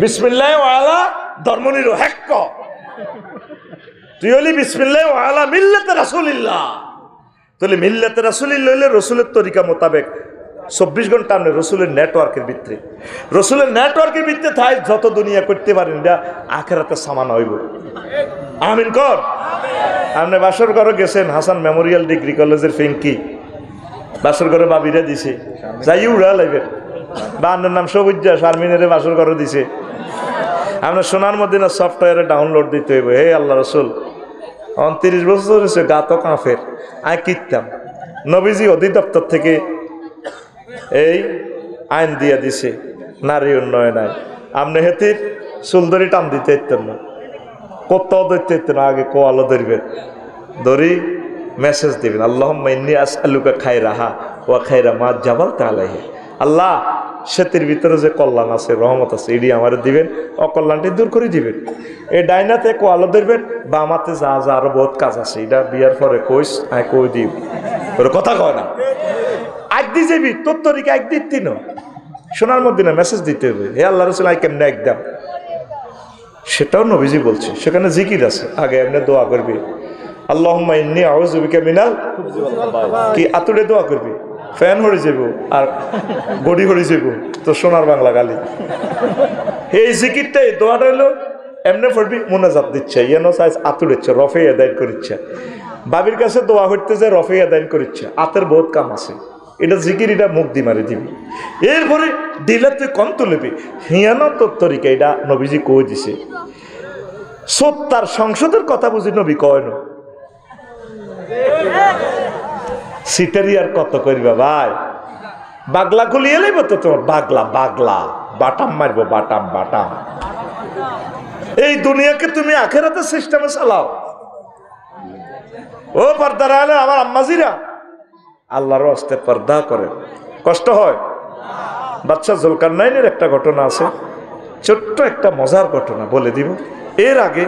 বিসমিল্লাহ ওয়ালা ধর্মনির হ্যাক ক তুই হলি বিসমিল্লাহ ওয়ালা মিল্লাতে রাসূলিল্লাহ তাহলে মিল্লাতে রাসূলিল্লাহ হইলে রসুলের তরিকা মোতাবেক 24 ঘন্টা আপনি রসুলের নেটওয়ার্কের ভিতরে রসুলের নেটওয়ার্কের ভিতরে তাই যত দুনিয়া করতে পারেন এটা আখেরাতে সামান হইব আমিন কর আপনি বাসর ঘরে গেছেন হাসান মেমোরিয়াল ডিগ্রি কলেজের ফেঙ্কি বাসর ঘরে বাবিরা দিছে যাই উড়া লাগবে বা আপনার নাম সবুজ্জা শারমিনের বাসর ঘরে দিছে আপনার সোনার মদিনা সফটওয়্যারে ডাউনলোড দিতে হইব হে আল্লাহ রসুল 29 বছর হয়েছে গা তো কাঁফের আয় কিনতাম নবীজি অধিদপ্তর থেকে এই আইন দিয়া দিছে নারী উন্নয়ন আইন আপনি হেতির সুলদরি টান দিতে ইতেন না কোথাও ধরতে ইতেন না আগে কোয়ালো ধরবেন ধরি মেসেজ দিবেন আল্লাহুম্মা ইন্নী আসআলুকা খায়রাহা ওয়া খায়রা মা জাবালতা আলাইহি আল্লাহ সেতির ভিতরে যে কল্যাণ আছে রহমত আছে এটি আমার দিবেন অকল্যাণটি দূর করে দিবেন এই ডাইনাতে কোয়ালো ধরবেন বা আমাতে যা যা আরো বহুত কাজ আছে এটা বিয়ার পরে কইস আয় কই দিব ওর কথা কয় না আগ দি যাবি তোর তরিকা এক দিন তিন সোনার মধ্যে না মেসেজ দিতে হবে হে আল্লাহ রসুল আই কেমনে একদম সেটাও নবীজি বলছে সেখানে জিকির আছে আগে এমনি দোয়া করবি আল্লাহুম্মা ইন্নী আউযু বিকা মিনাল কি আতুরে দোয়া করবি ফ্যান হয়ে যাব আর গড়ি হয়ে যাব তো সোনার বাংলা গালি এই জিকিরটা এই দোয়াটা হলো এমনি পড়বি মোনাজাত দিচ্ছে ইয়েনো সাইজ আতুরেচ্ছে রফে আদায় করিচ্ছে বাবির কাছে দোয়া হইতে যে রফে আদায় করিচ্ছে আতের বহুত কাম আছে এটা জিকির এটা মুখ দি মারি দিবি এরপরে দিলে তুই কম তুলবি হিয়ানো তোর তরিকা এটা নবীজি কই দিছে সত্যার সংসদের কথা বুঝি নবী কয় না সিটারি আর কত করবা ভাই বাগলা গুলি এলেই তো তোমার বাগলা বাগলা বাটাম মারবো বাটাম বাটাম এই দুনিয়াকে তুমি আখেরাতের সিস্টেমে চালাও ও পর্দারা আমার আম্মাজিরা আল্লাহর হস্তে পর্দা করে কষ্ট হয় বাচ্চা জুলকারনাইনের একটা ঘটনা আছে ছোট্ট একটা মজার ঘটনা বলে দিব এর আগে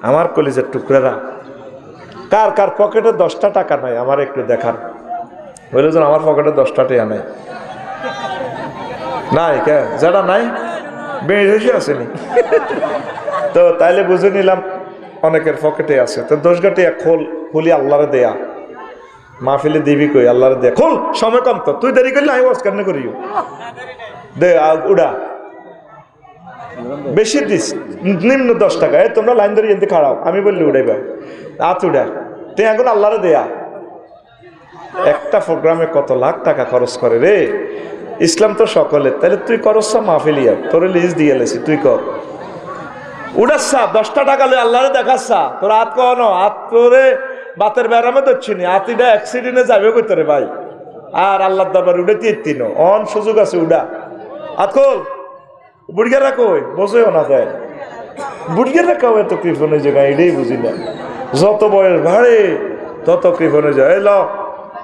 আমার কলিজের টুকরারা কার কার পকেটে 10টা টাকা নাই আমার একটু দেখান বলে যে আমার পকেটে 10টা টাকা নাই নাই কে যারা নাই বেশি আসেনি তো তাইলে বুঝে নিলাম অনেকের পকেটে আছে তো 10 টাকা খুলি আল্লাহরে দেয়া মাহফিলে দিবি কই আল্লাহরে দেয়া খুল সময় কম তো তুই দেরি করলে আমি ওয়াজ কেন করিও দে উড়া বেশি দিস নিম্ন 10 টাকা তোমরা লাইন ধরে এনতে খাড়াও আমি বললি উড়াইবা উড়া তুই এখন আল্লাহরে দেয়া একটা প্রোগ্রামে কত লাখ টাকা খরচ করে রে ইসলাম তো সকলের তাহলে তুই করস মাহফিলিয়া তোর লিস্ট দিয়ে লেছি তুই কর উড়াচ্ছা 10টা টাকা লই আল্লাহরে দেখাচ্ছা তোর হাত কনো হাত তোরে বাতের ব্যারামে ধরছি নি হাতিটা অ্যাক্সিডেন্টে যাবে কই তোরে ভাই আর আল্লাহর দরবার উড়ে তিন অন সুযোগ আছে উড়া হাত খোল বুড়িয়ারা কই বোঝেও না যায় বুড়িয়ারা কাউ এত কৃপণে জায়গা এটাই বুঝি না যত বয়স ভাড়ে তত কৃপণে যায় এই ল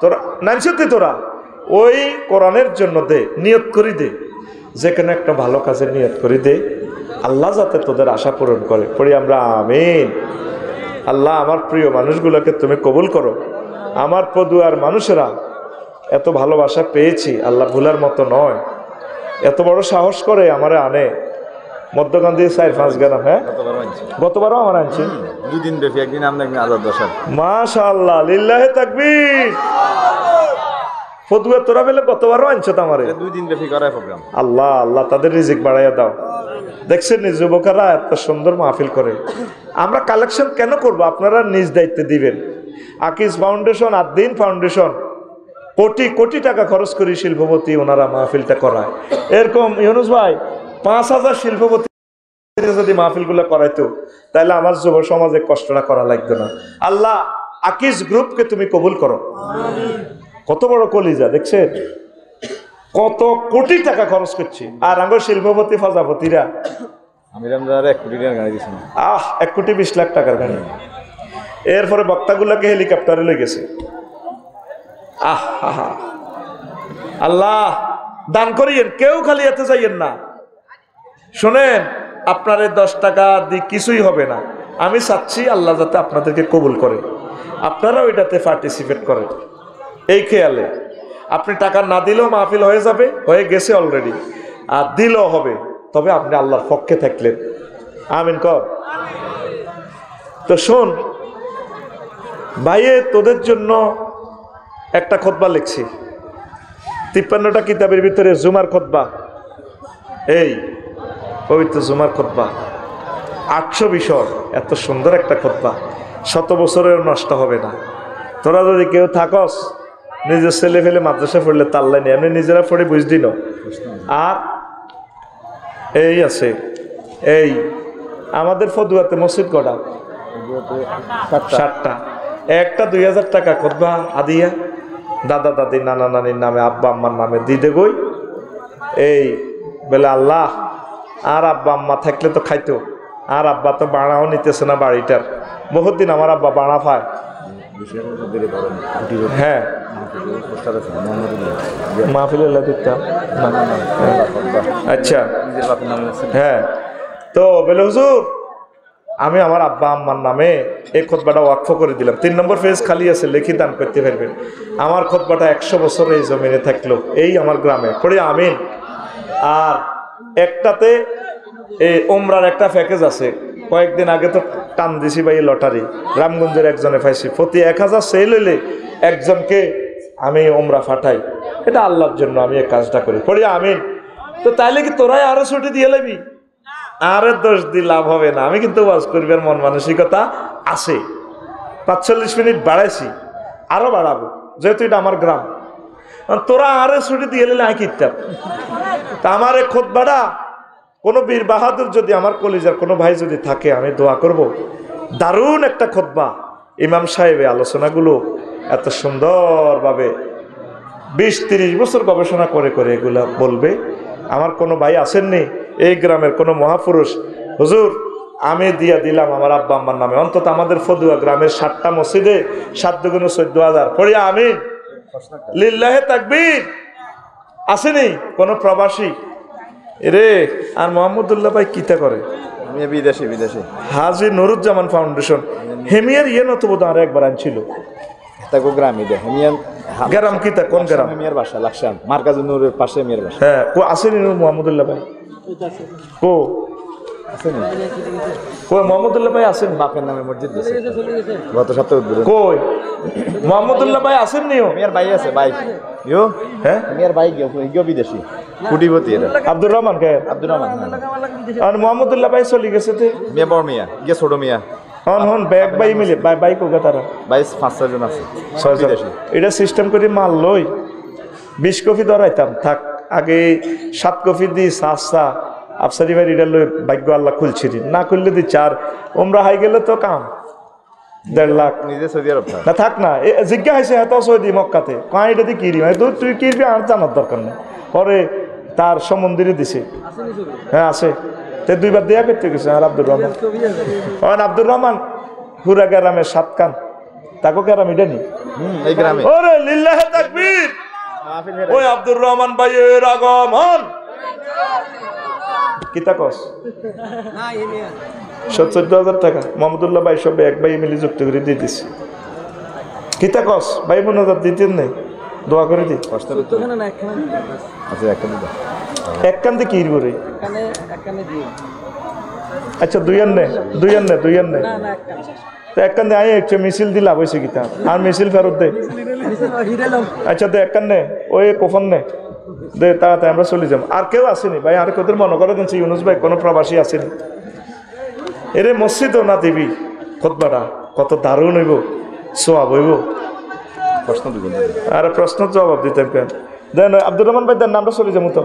তোরা নাম সত্যি তোরা ওই কোরআনের জন্য দে নিয়ত করি দে যেখানে একটা ভালো কাজের নিয়ত করি দে আল্লাহ যাতে তোদের আশা পূরণ করে পড়ি আমরা আমিন আল্লাহ আমার প্রিয় মানুষগুলোকে তুমি কবুল করো আমার পদুয়ার মানুষেরা এত ভালোবাসা পেয়েছি আল্লাহ ভুলার মতো নয় এত বড় সাহস করে আমারে আনে মধ্যকান্দি 4-5 গ্রাম হ্যাঁ গতবারও আমার আনছি 2 দিন ব্যাপী একদিন আমরা একদিন আজাদ দশার মাশাআল্লাহ লিল্লাহি তাকবীর ফতুয়া তোরা বেলে গতবারও আনছো তো আমারে 2 দিন ব্যাপী করায় প্রোগ্রাম আল্লাহ আল্লাহ তাদের রিজিক বাড়াইয়া দাও দেখছেন যুবকেরা এত সুন্দর মাহফিল করে আমরা কালেকশন কেন করব আপনারা নিজ দায়িত্বে দিবেন আকিজ ফাউন্ডেশন আদ্দিন ফাউন্ডেশন কোটি কোটি টাকা খরচ করি শিল্পপতি ওনারা মাহফিলটা করায় এরকম ইউনুস ভাই 5000 শিল্পপতি যদি মাহফিলগুলো করাইতো তাহলে আমার যুব সমাজে কষ্টটা করা লাগতো না আল্লাহ আকিজ গ্রুপকে তুমি কবুল করো কত বড় কলিজা দেখছেন, কত কোটি টাকা খরচ করছে। আর আঙ্গুর শিল্পপতি প্রজাপতিরা আমি রামদার 1 কোটি টাকার গাড়ি দিয়েছি। 1,20,00,000 টাকার গাড়ি। এরপরে বক্তাগুলোকে হেলিকপ্টারে লই গেছে। আল্লাহ দান করিয়েন, কেউ খালি এতে যাইয়েন না। শোনেন, আপনার 10 টাকা দিয়ে কিছুই হবে না। আমি চাচ্ছি আল্লাহ যাতে আপনাদেরকে কবুল করে, আপনারা ওইটাতে পার্টিসিপেট করেন। এই খেয়ালে আপনি টাকা না দিলেও মাহফিল হয়ে যাবে, হয়ে গেছে অলরেডি, আর দিলেও হবে, তবে আপনি আল্লাহর পক্ষে থাকলেন। আমিন কর। তো শোন ভাইয়ে, তোদের জন্য একটা খুতবা লিখছি, 53টা কিতাবের ভিতরে জুমার খুতবা, এই পবিত্র জুমার খুতবা 800 বিষয়, এত সুন্দর একটা খুতবা, 100 বছরেও নষ্ট হবে না। তোরা যদি কেউ থাকস, নিজের ছেলে ফেলে মাদ্রাসা পড়লে তাল্লাই নেই, এমনি নিজেরা পড়ে বুঝদি না। আর এই আছে, এই আমাদের ফদুয়াতে মসজিদ কটা? 7টা। একটা 2000 টাকা খুতবা আদিয়া দাদা দাদি নানা নানির নামে, আব্বা আম্মার নামে দিদে গই। এই বলে আল্লাহ, আর আব্বা আম্মা থাকলে তো খাইতো, আর আব্বা তো বাড়াও নিতেছে না বাড়িটার। বহুত দিন আমার আব্বা বাড়া পায়। হ্যাঁ, মাহফিলে দিতাম। আচ্ছা, হ্যাঁ। তো বলে হুজুর, আমি আমার আব্বা আম্মার নামে এই খুতবাটা ওয়াকফ করে দিলাম। 3 নম্বর পেজ খালি আছে, লিখি দান করতে পারবেন। আমার খুতবাটা 100 বছর এই জমিনে থাকলো, এই আমার গ্রামে পড়ে আমিন। আর একটাতে এই ওমরার একটা প্যাকেজ আছে, কয়েকদিন আগে তো টান দিছি ভাই, লটারি রামগঞ্জের একজনে পাইছি, প্রতি 1000 সেল হইলে একজনকে আমি ওমরা পাঠাই। এটা আল্লাহর জন্য আমি এই কাজটা করি, পড়ি আমিন। তো তাইলে কি তোরাই আরো ছুটি দিয়ে লাবি? আরে দোষ দিয়ে লাভ হবে না। আমি কিন্তু ওয়াজ করবার মন মানসিকতা আছে। 45 মিনিট বাড়াইছি, আরো বাড়াবো, যেহেতু এটা আমার গ্রাম। তোরা আরে ছুটি দিয়ে এলে আই কিতাম। তা আমার এই খুতবাটা কোনো বীর বাহাদুর যদি আমার কলিজার কোনো ভাই যদি থাকে, আমি দোয়া করব, দারুণ একটা খুতবা। ইমাম সাহেবের আলোচনাগুলো এত সুন্দরভাবে 20-30 বছর গবেষণা করে করে এগুলা বলবে। আমার কোনো ভাই আসেননি এই গ্রামের কোনো মহাপুরুষ, হুজুর আমি দিয়া দিলাম আমার আব্বা আম্মার নামে, অন্তত আমাদের ফদুয়া গ্রামের 7টা মসজিদে 7 দুগুণে 14,000 পড়িয়া আমিন লিল্লাহে তাকবীর। আসেনি কোনো প্রবাসী? এরে আর মোহাম্মদুল্লাহ ভাই কিতা করে? বিদেশি হাজী নুরুজ্জামান ফাউন্ডেশন হেমিয়ার ইয়ে নত বোধ আর একবার আনছিল। তাকো গ্রামে দে হেমিয়ান গ্রাম কিতা, কোন গ্রাম? হেমিয়ার বাসা লাকসাম মার্কাজ নূরের পাশে হেমিয়ার বাসা। হ্যাঁ, কো আসেনি মোহাম্মদুল্লাহ ভাই? কো আসেনি? কই মোহাম্মদুল্লাহ ভাই আসেন? বাপের নামে মসজিদ দিয়েছে গত সপ্তাহে উদ্বোধন। কই মোহাম্মদুল্লাহ ভাই আসেননি? হেমিয়ার ভাই আছে, ভাই ইয়ো। হ্যাঁ, হেমিয়ার ভাই গিয়ে বিদেশি কুটিপতি। এরা আব্দুর রহমান কে? আব্দুর রহমান। আর মোহাম্মদুল্লাহ ভাই চলে গেছে তে মিয়া বড় মিয়া গিয়ে ছোট মিয়া। হন ব্যাগ বাই মিলে বাই কোগা তারা 22-5 জন আছে, 6 জন। এটা সিস্টেম করে মাল লই 20 কপি ধরাইতাম থাক, আগে 7 কপি দি সাসা আফসারি ভাই এটা লই ভাগ্য আল্লাহ খুলছি না, খুললে দি 4 ওমরা হাই গেলে তো কাম 1.5 লাখ নিজে সৌদি আরব না থাক না। জিজ্ঞা হয়েছে এত সৌদি মক্কাতে কয় এটা দিয়ে কিরি, তুই কিরবি আর জানার দরকার নেই। পরে তার সমন্দিরে দিছে। হ্যাঁ আছে, 2 বার দেয়া করতে গেছে। আর আব্দুর রহমান, আব্দুর রহমান পুরা গ্রামের 7 কান, তাকে গ্রাম এটা নি এই গ্রামে। ওরে লিল্লাহে তাকবীর। ওই আব্দুর রহমান ভাইয়ের আগমন কিতা কস? 70,000 টাকা মোহাম্মদুল্লাহ ভাই সব এক ভাই মিলে যুক্ত করে দিয়ে দিছে। কিতা কস ভাই? 15,000 দিতেন নেই, দোয়া করে দি। এক কান্দে কি করে? আচ্ছা 2 আন নে তো এক কান্দে আই একটু মিছিল দিলা বসে কিতা আর মিছিল ফেরত দে। আচ্ছা তো এক কান্দে ওই কোফন নে দে, তাড়াতাড়ি আমরা চলে যাব। আর কেউ আসেনি ভাই? আর কোদের মনে করে দিনছে ইউনুস ভাই কোনো প্রবাসী আসেনি? এরে মসজিদও না দিবি খুতবাটা কত দারুণ হইব, সোয়াব হইব। আর প্রশ্ন জবাব দিতাম কেন দেন আব্দুর রহমান ভাই দেন, আমরা চলে যাবো তো।